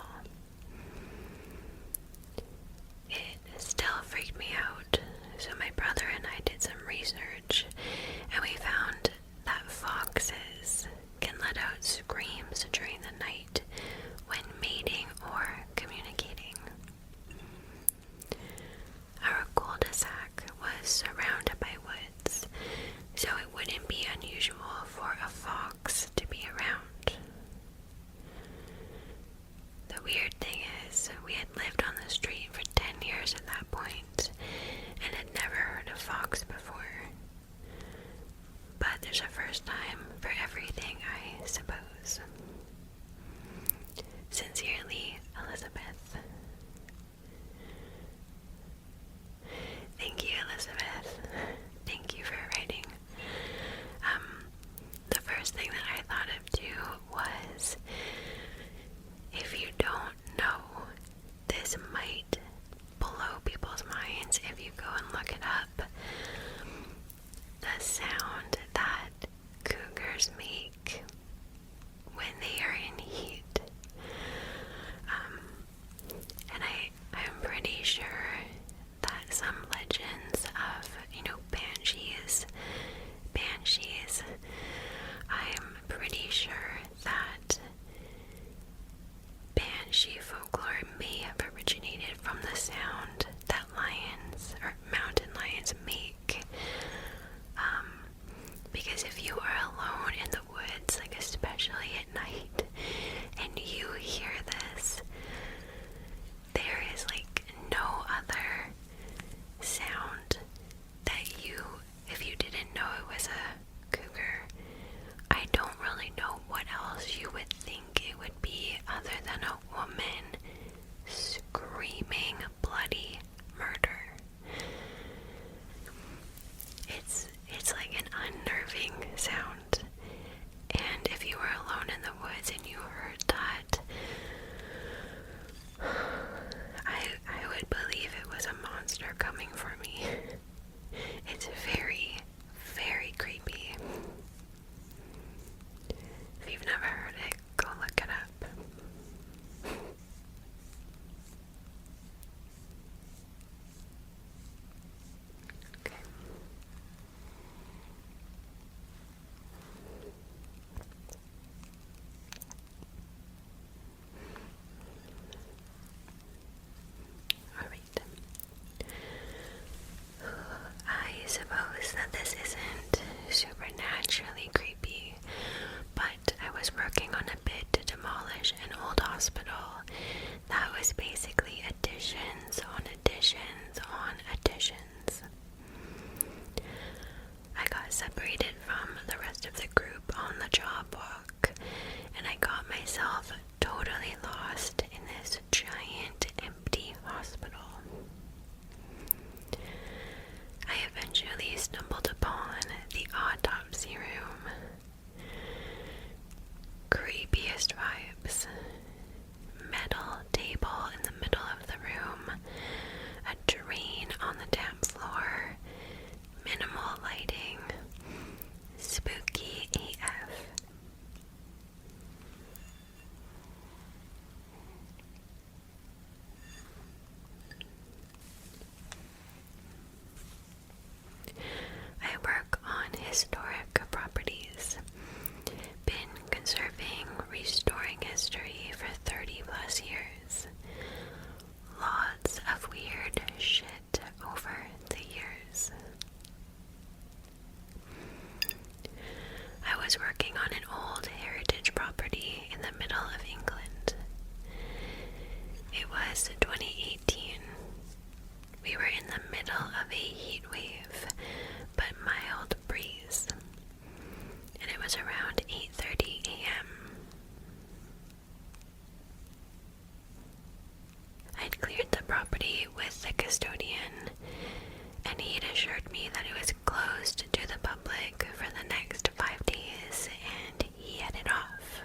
assured me that it was closed to the public for the next 5 days, and he headed off.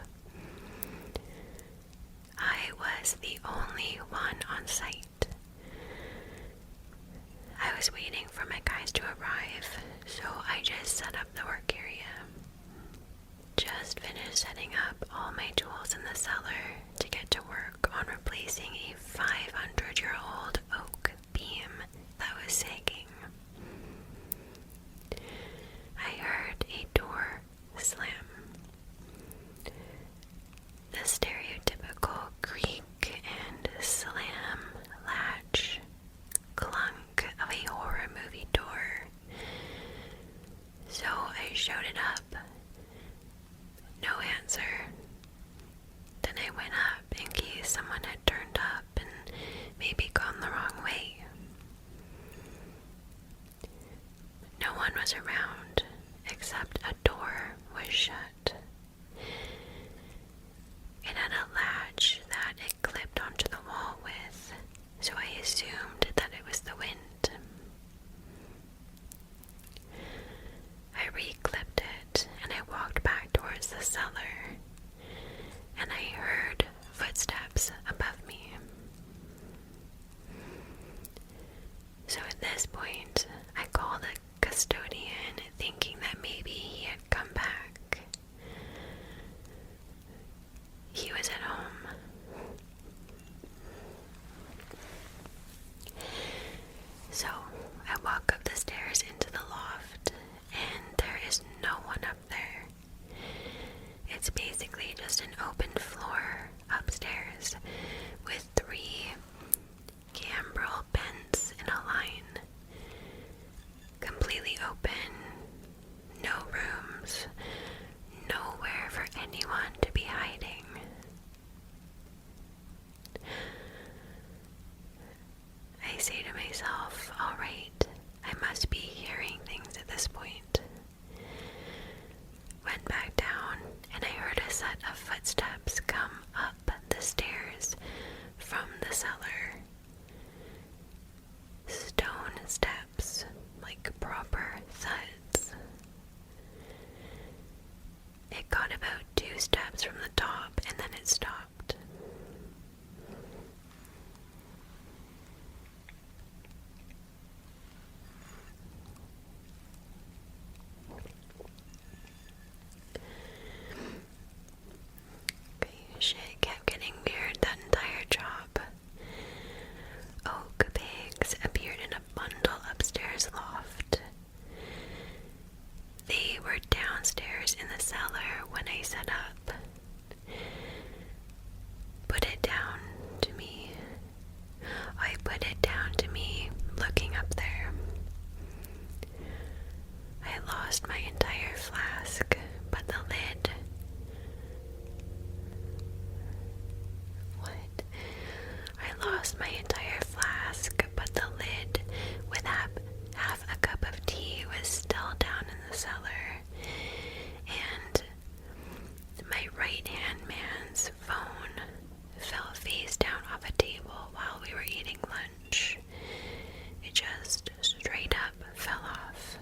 I was the only one on site. I was waiting for my guys to arrive, so I just set up the work area. Just finished setting up all my tools in the cellar to get to work on replacing a 500-year-old oak beam that was sagging. I heard a door slam. The stereotypical creak and slam latch clunk of a horror movie door. So I shouted up. No answer. Then I went up in case someone had turned up and maybe gone the wrong way. No one was around, except a door was shut. It had a latch that it clipped onto the wall with, so I assumed that it was the wind. I re-clipped it and I walked back towards the cellar, and I heard footsteps above me. So at this point, I called the custodian thinking that maybe he had come back. He was at home. So I walk up the stairs into the loft, and there is no one up there. It's basically just an open floor upstairs with 3 gambrel beds in a line. Completely open, no rooms, nowhere for anyone to be hiding. I say to myself, alright, I must be hearing things at this point. Went back down, and I heard a set of footsteps come up the stairs from the cellar. Stone steps, like proper thuds. It got about 2 steps from the top, and then it stopped. Shit kept getting weird that entire job. Oak pigs appeared in a bundle upstairs loft. They were downstairs in the cellar when I set up. Put it down to me. I put it down to me looking up there. I lost my entire flask, but the lid. What? I lost my entire flask, but the lid with half a cup of tea was still down in the cellar. And my right-hand man's phone fell face down off a table while we were eating lunch. It just straight up fell off.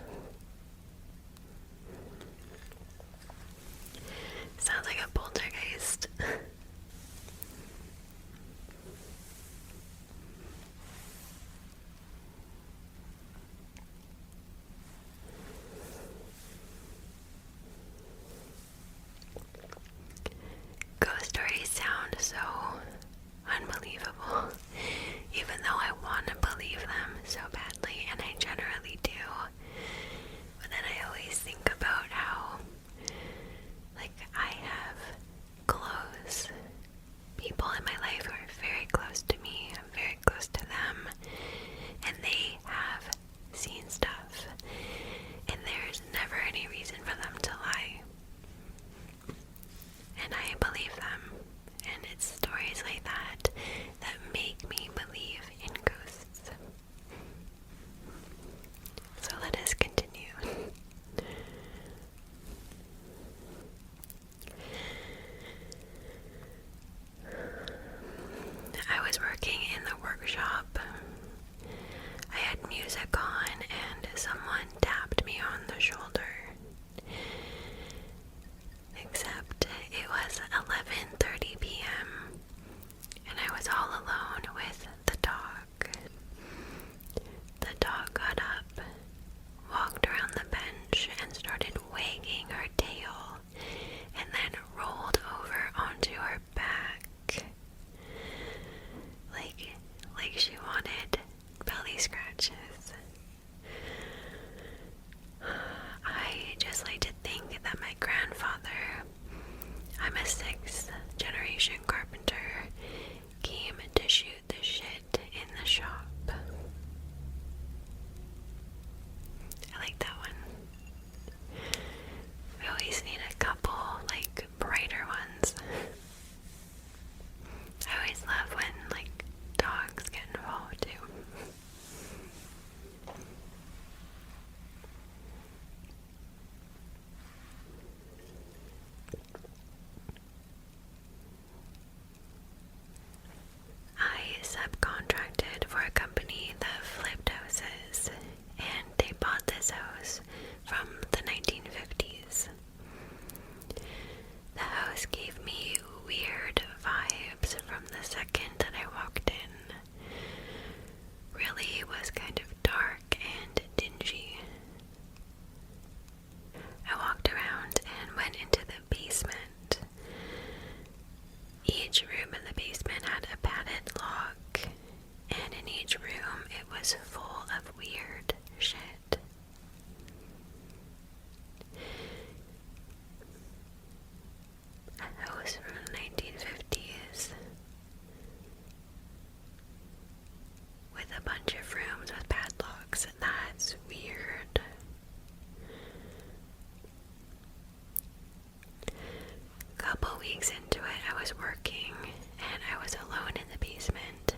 was working and I was alone in the basement,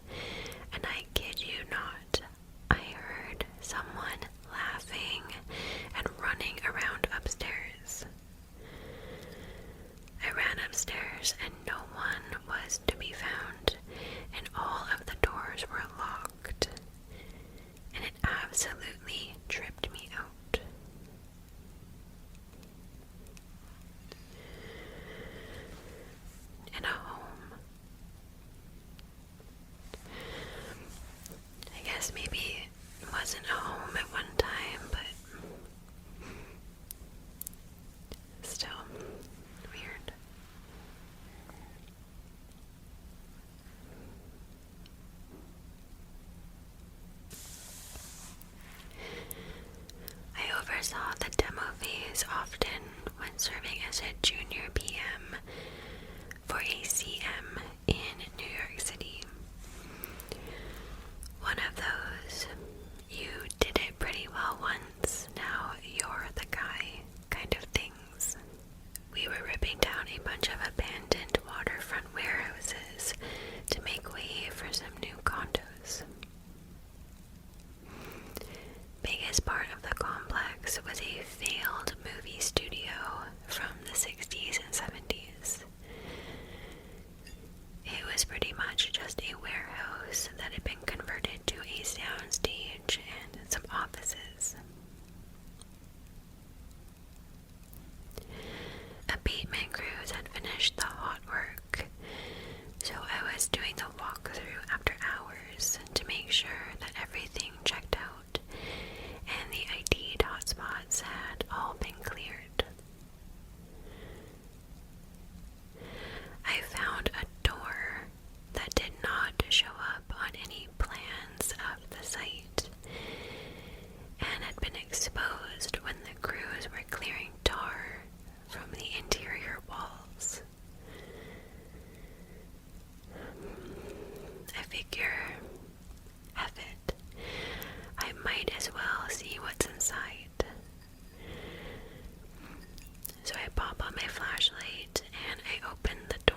and I kid you not, I heard someone laughing and running around upstairs. I ran upstairs and no one was to be found, and all of the doors were locked, and it absolutely tripped me out. In a home. I guess maybe it wasn't a home at one time, but still weird. I oversaw the demo phase often when serving as a junior PM for ACM in New York City. One of those, you did it pretty well once, now you're the guy kind of things. We were ripping down a bunch of abandoned waterfront warehouses to make way for some new condos. Biggest part of the complex was a failed movie studio from the 60s and 70s. It was pretty much just a warehouse that had been converted to a soundstage and some offices. Abatement crews had finished the hot work, so I was doing the walkthrough after hours to make sure that everything checked out and the ID'd hotspots had all been cleared. I found a door that did not show up on any plans of the site and had been exposed when the crews were clearing tar from the interior walls. I figure, F it, I might as well see what's inside. So I pop on my flashlight and I open the door.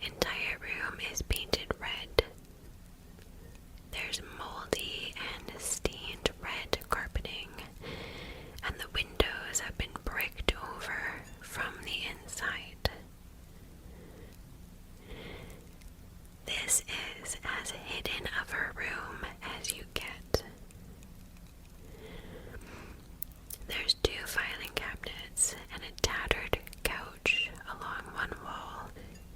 Entire room is painted red. There's moldy and stained red carpeting, and the windows have been bricked over from the inside. This is as hidden of a room as you get. There's 2 filing cabinets and a tattered couch along one wall,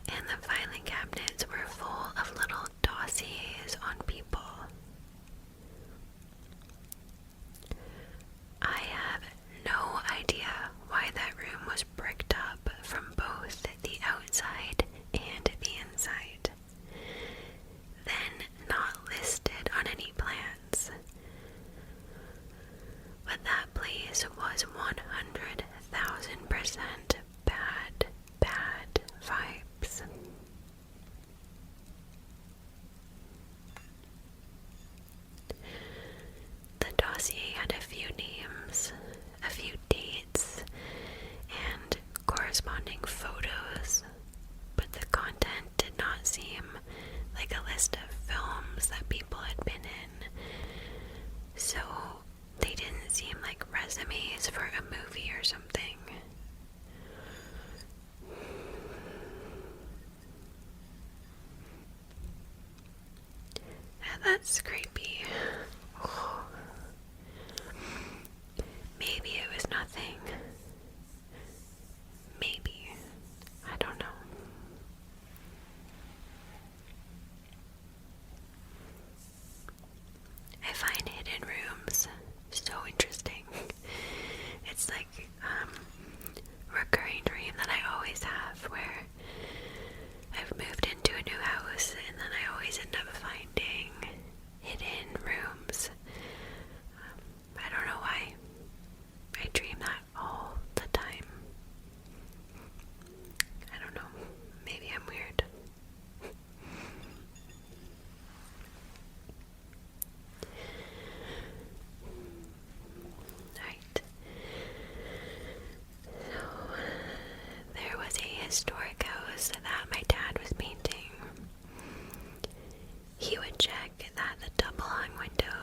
and the filing cabinets were full of little dossiers on people. I have no idea why that room was bricked up from both the outside and the inside, then not listed on any plans. But that place was 100,000% bad vibes. The dossier had a few names, a few dates, and corresponding photos, but the content did not seem like a list of films that people had been in, so they didn't seem like resumes for a movie or something. That's creepy. Maybe it was nothing. Maybe. I don't know.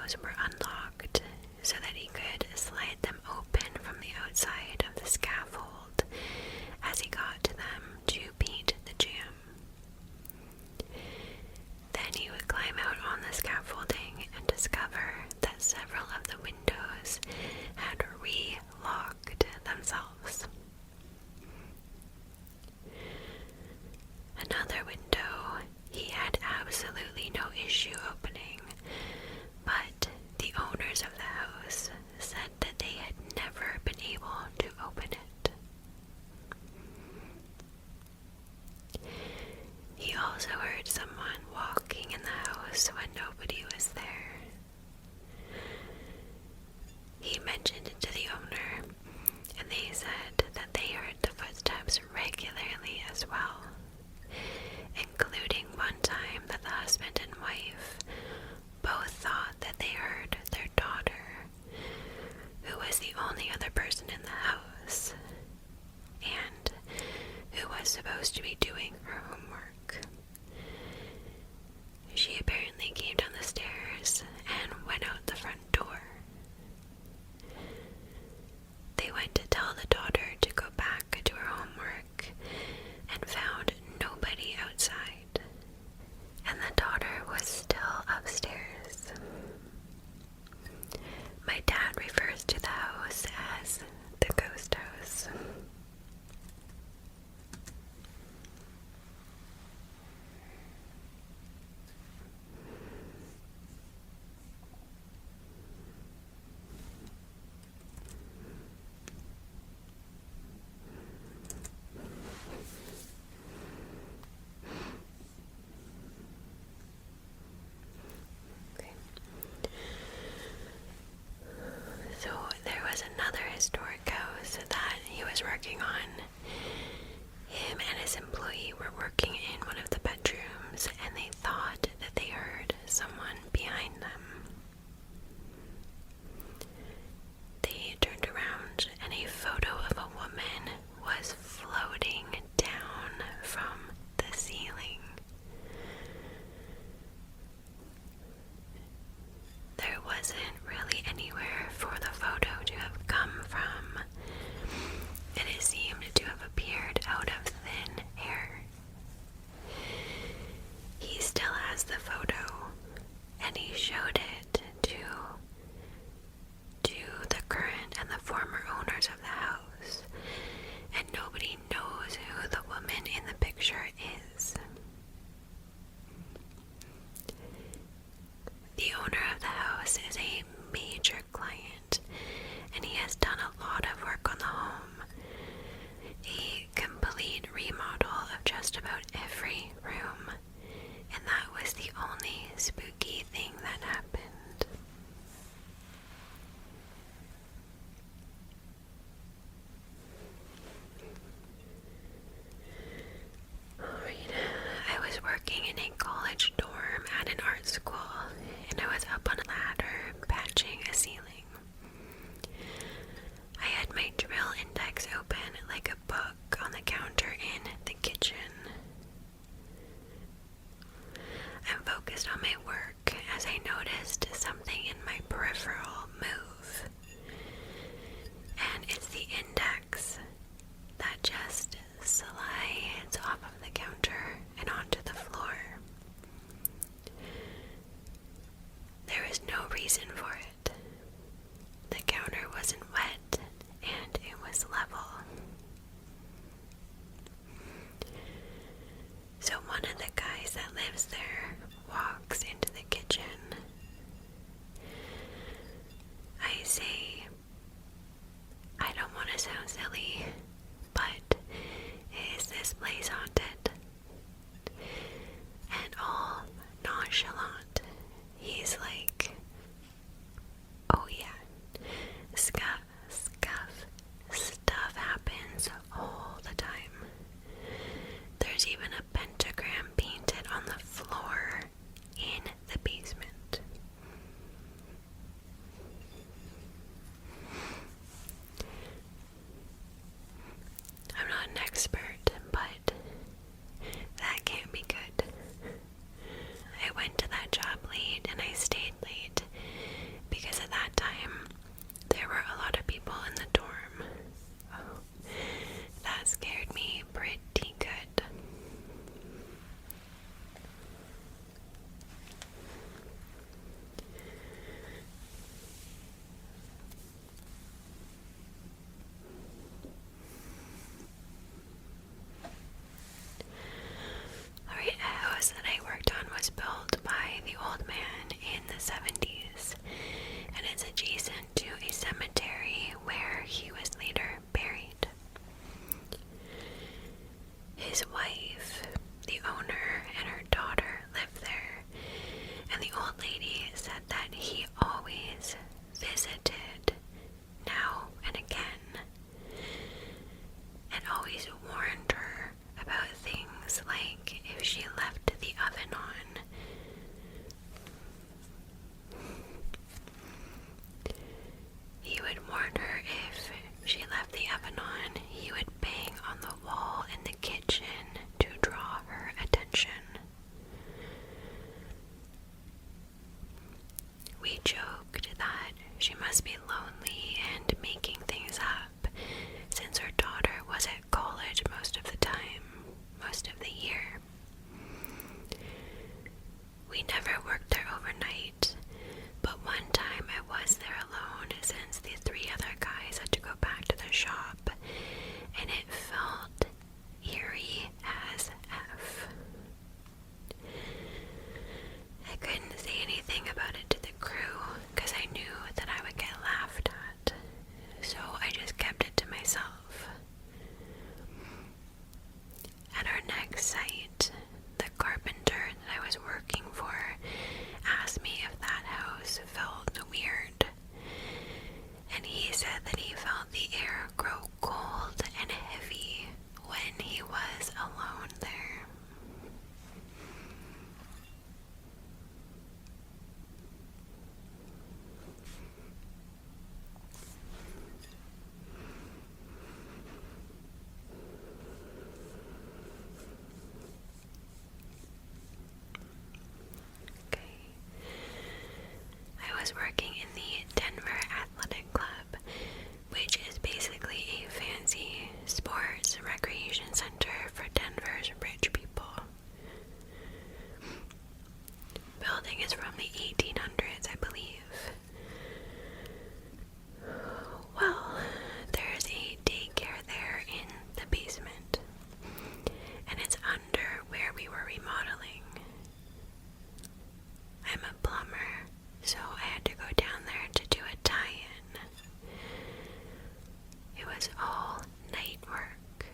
windows were unlocked so that he could slide them open from the outside of the scaffold as he got to them to beat the jam. Then he would climb out on the scaffolding and discover that several of the windows had re-locked themselves. Another window he had absolutely no issue opening, but the owners of the house said that they had never been able to open it. He also heard someone walking in the house when nobody was there. He mentioned it to the owner, and they said that they heard the footsteps regularly as well, including one time that the husband and wife both thought that they heard their daughter, who was the only other person in the house, and who was supposed to be doing her homework. She apparently came down the stairs and went out the front door. They went to tell the daughter to go back to her homework and found nobody outside, and the daughter was still upstairs. My dad refers to the house as the ghost house. So there was another historic house that he was working on. Him and his employee were working in one of the bedrooms, and they thought that they heard someone behind them. They turned around, and a photo of a woman was floating down from the ceiling. There wasn't really anywhere for the photo to have come from, and it seemed to have appeared out of thin air. He still has the photo, and he showed it to the current and the former owners of the house, and nobody knows who the woman in the picture is. The owner of the house is a major client, and he has done a lot of work on the home. A complete remodel of just about every room, and that was the only spooky thing that happened. Alright, I was working in a college dorm at an art school, and I was up on a ladder patching a ceiling. I had my drill index open like a book on the counter in the kitchen. I'm focused on my work as I noticed something in my peripheral move. And it's the index that just slides off of the counter and onto the floor. There was no reason for it. The counter wasn't wet, and it was level. So one of the guys that lives there walks into the kitchen. I say, I don't want to sound silly, but is this place haunted? And all nonchalant, he's like, We joked that she must be lonely and making things up, since her daughter was at college most of the time, most of the year. We never worked there overnight, but one time I was there alone since the 3 other guys had to go back to the shop, and it felt eerie as F. I couldn't say anything about it to the crew because I knew that I would get laughed at, so I just kept it to myself. At our next site, the carpenter that I was working for asked me if that house felt weird, and he said that he felt the air grow cold and heavy when he was alone there. I was working in the Denver Athletic Club, which is basically a fancy sports recreation center for Denver's rich people. Building is from the 1800s, I believe. Well, there's a daycare there in the basement, and it's under where we were remodeling. I'm a plumber, so I had to go down there to do a tie-in. It was all night work,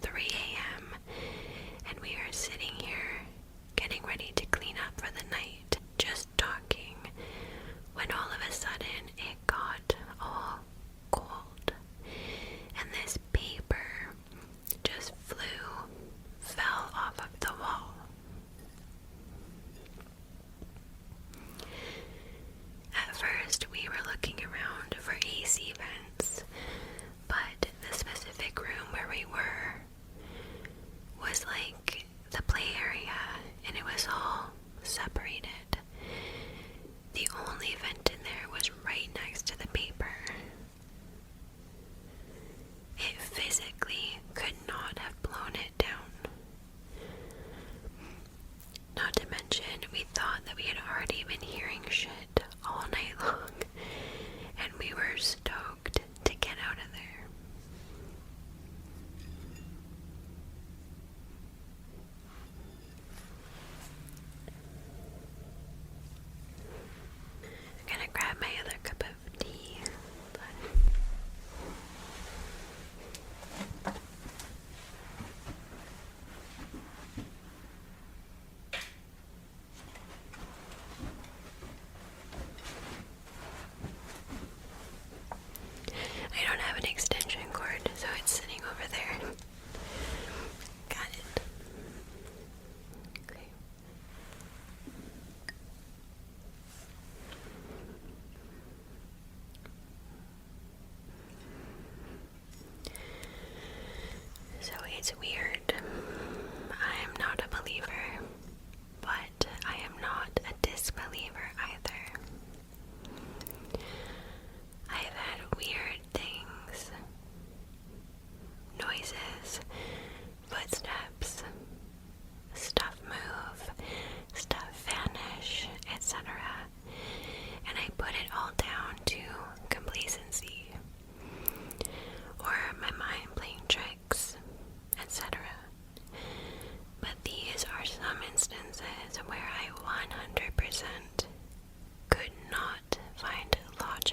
3 a.m., and we are sitting here getting ready to clean up for the night, just talking, when all of a sudden it got all cold, and this paper just fell off of the wall. At first, we were looking around for AC vents, but the specific room where we were was like the play area, and it was all separated. The only vent in there was right next to the paper. It physically could not have blown it down. Not to mention, we thought that we had already been hearing shit all night long, and we were stoked to get out of there. I'm gonna grab my other cup of tea. I don't have an extension cord, so it's sitting over there. Got it. Okay. So it's weird. I am not a believer, but I am not a disbeliever either. I've had weird things, noises, footsteps, stuff move, stuff vanish, etc. And I put it all down to complacency, or my mind playing tricks, etc. But these are some instances where I 100% could not find logic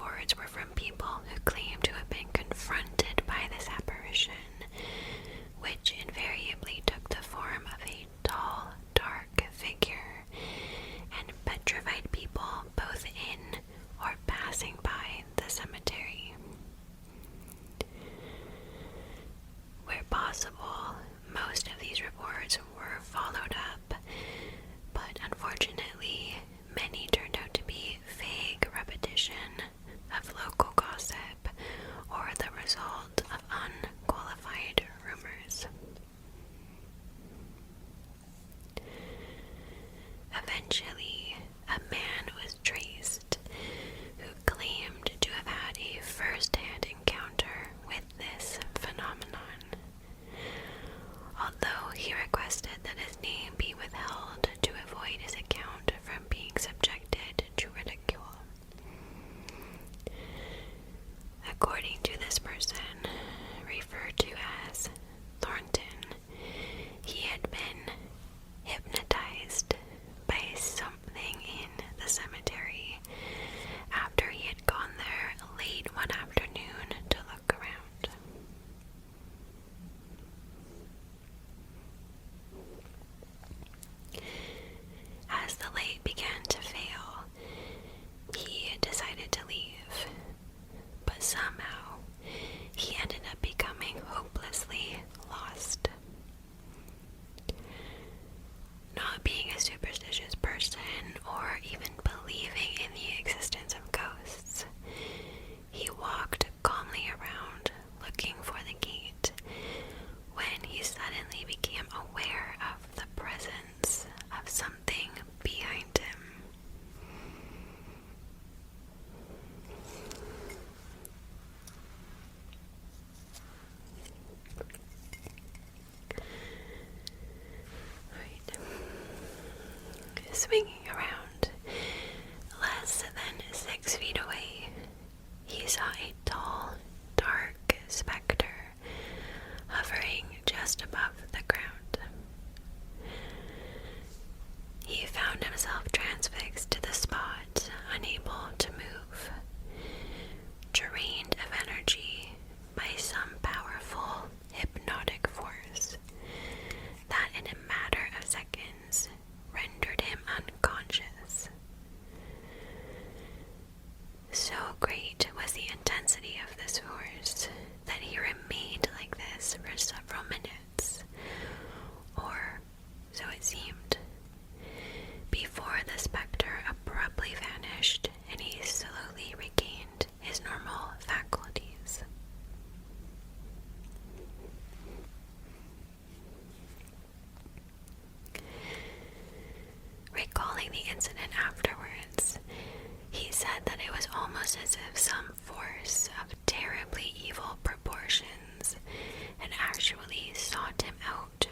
reports were from people who claimed to have been confronted by this apparition, which invariably took the form of a tall, dark figure and petrified people both in or passing by the cemetery. Where possible, most of these reports were followed up, but unfortunately, many turned out to be vague repetition of local gossip or the result of unqualified rumors. Eventually, a man was traced who claimed to have had a first-hand encounter with this phenomenon. Although he requested that his name be withheld to avoid his account from being subjected to ridicule. According to this person, referred to as Thornton, he had been hypnotized by something in the cemetery after he had gone there late one afternoon to look around. As the light began to fail, he decided to leave, but somehow he ended up becoming hopelessly lost. Not being a superstitious person or even believing in the existence of ghosts, he walked calmly around looking for the gate when he suddenly became aware of the presence of something behind him. Swinging around less than 6 feet away, he saw a tall, dark specter hovering just above the ground. He found himself transfixed to the spot, unable to move, drained of energy by some powerful hypnotic force that in a matter of seconds rendered him unconscious. So great was the intensity of this force that he remained like this for several minutes, or so it seemed, before the specter abruptly vanished and he slowly regained his normal faculties. Recalling the incident afterwards, he said that it was almost as if some force of terribly evil proportions had actually sought him out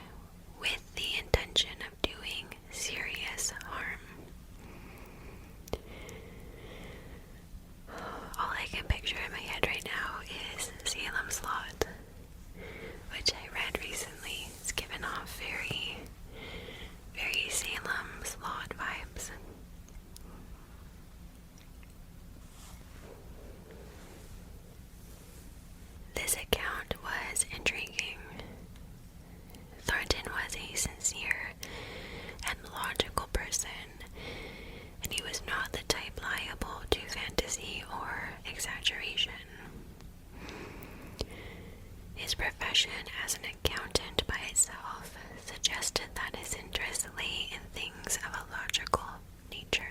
with the intention of doing serious harm. All I can picture in my head right now is Salem's Lot, which I read recently. It's given off very Salem's Lot vibes. This account was intriguing. Thornton was a sincere and logical person, and he was not the type liable to fantasy or exaggeration. His profession as an accountant by itself suggested that his interest lay in things of a logical nature.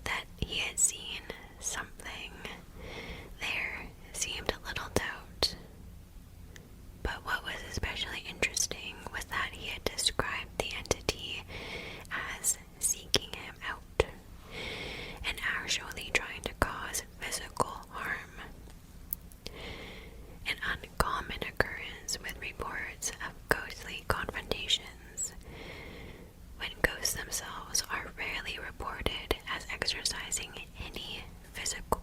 That he had seen something there seemed a little doubt. But what was especially interesting was that he had described the entity as seeking him out and actually trying to cause physical harm. An uncommon occurrence with reports of ghostly confrontations, when ghosts themselves are rarely reported as exercising any physical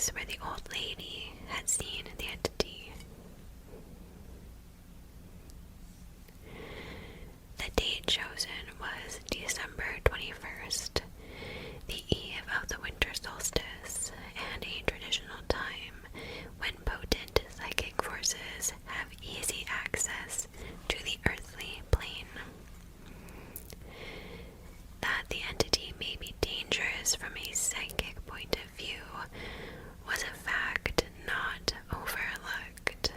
place where the old lady had seen the entity. The date chosen was December 21st, the eve of the winter solstice, and a traditional time when potent psychic forces have easy access to the earthly plane. That the entity may be dangerous from a psychic point of view was a fact not overlooked.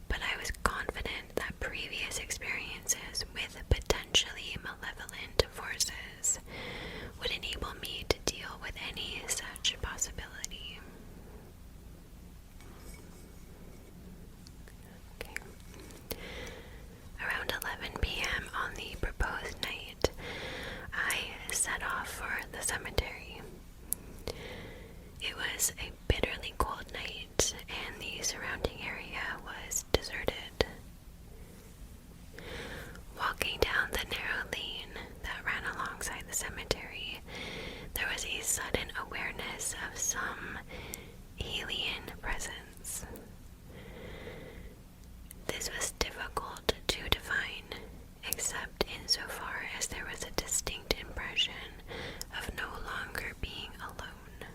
But I was confident that previous experiences with potentially malevolent forces would enable me to deal with any such possibility. Okay. Around 11 p.m. on the proposed night, I set off for the cemetery. It was a bitterly cold night, and the surrounding area was deserted. Walking down the narrow lane that ran alongside the cemetery, there was a sudden awareness of some alien presence. This was difficult to define, except insofar as there was a distinct impression of no longer being alone.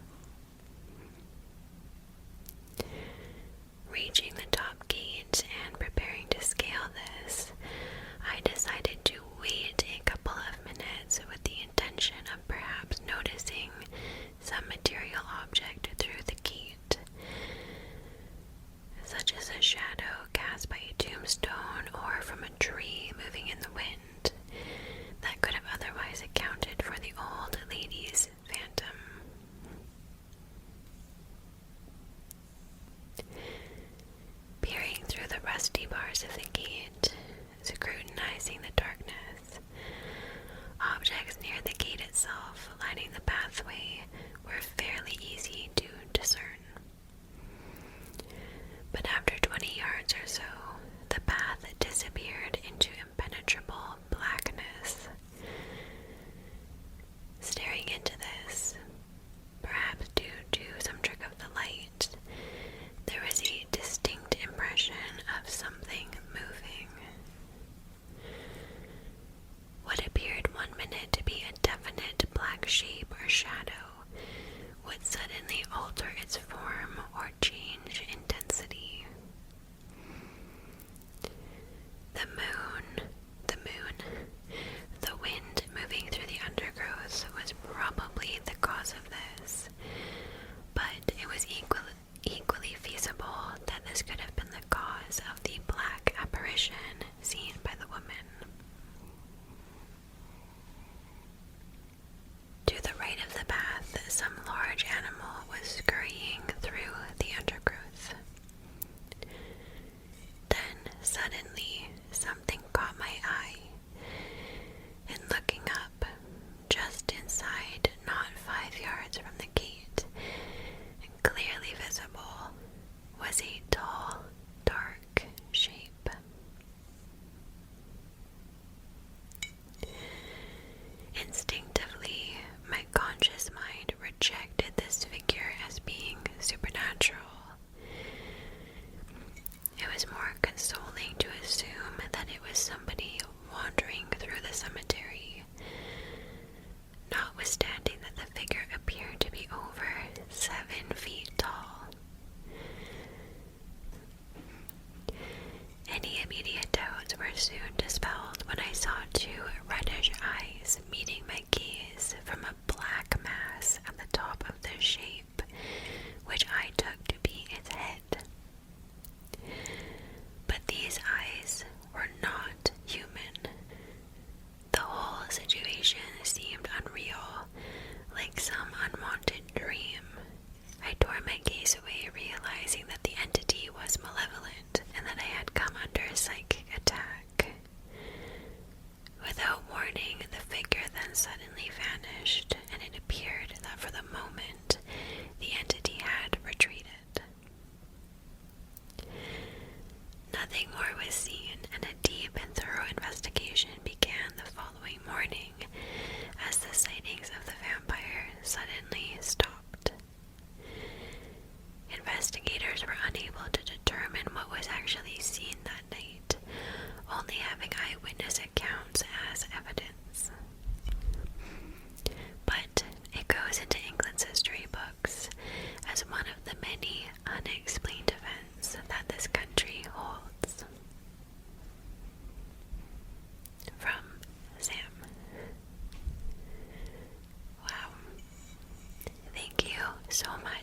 Reaching the top gate and preparing to scale this, I decided to wait a couple of minutes with the intention of perhaps noticing some material object through the gate, such as a shadow cast by a tombstone or from a tree moving in the wind, that could have otherwise accounted for the old lady's phantom. Peering through the rusty bars of the gate, scrutinizing the darkness, objects near the gate itself lining the pathway were fairly easy to discern. But after 20 yards or so, the path disappeared into impenetrable blackness. Staring into this, perhaps due to some trick of the light, there was a distinct impression of something moving. What appeared one minute to be a definite black shape or shadow would suddenly alter its form or change intensity. The wind moving through the undergrowth was probably the cause of this, but it was equally feasible that this could have been the cause of the black apparition seen by the woman. To the right of the path, some large animal was scurrying through the undergrowth.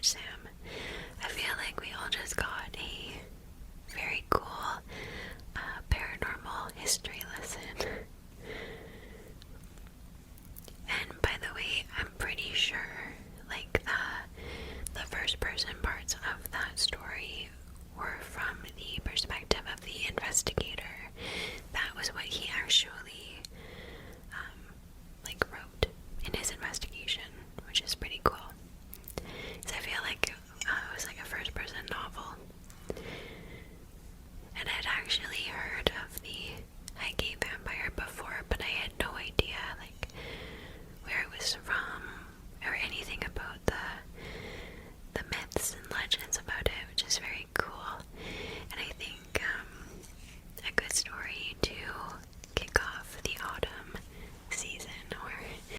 much, Sam. I feel like we all just got a very cool paranormal history lesson. And by the way, I'm pretty sure, like, the first person parts of that story were from the perspective of the investigator. That was what he actually, wrote in his investigation, which is pretty cool. So I feel like it was like a first-person novel. And I'd actually heard of the Highgate Vampire before, but I had no idea, like, where it was from or anything about the myths and legends of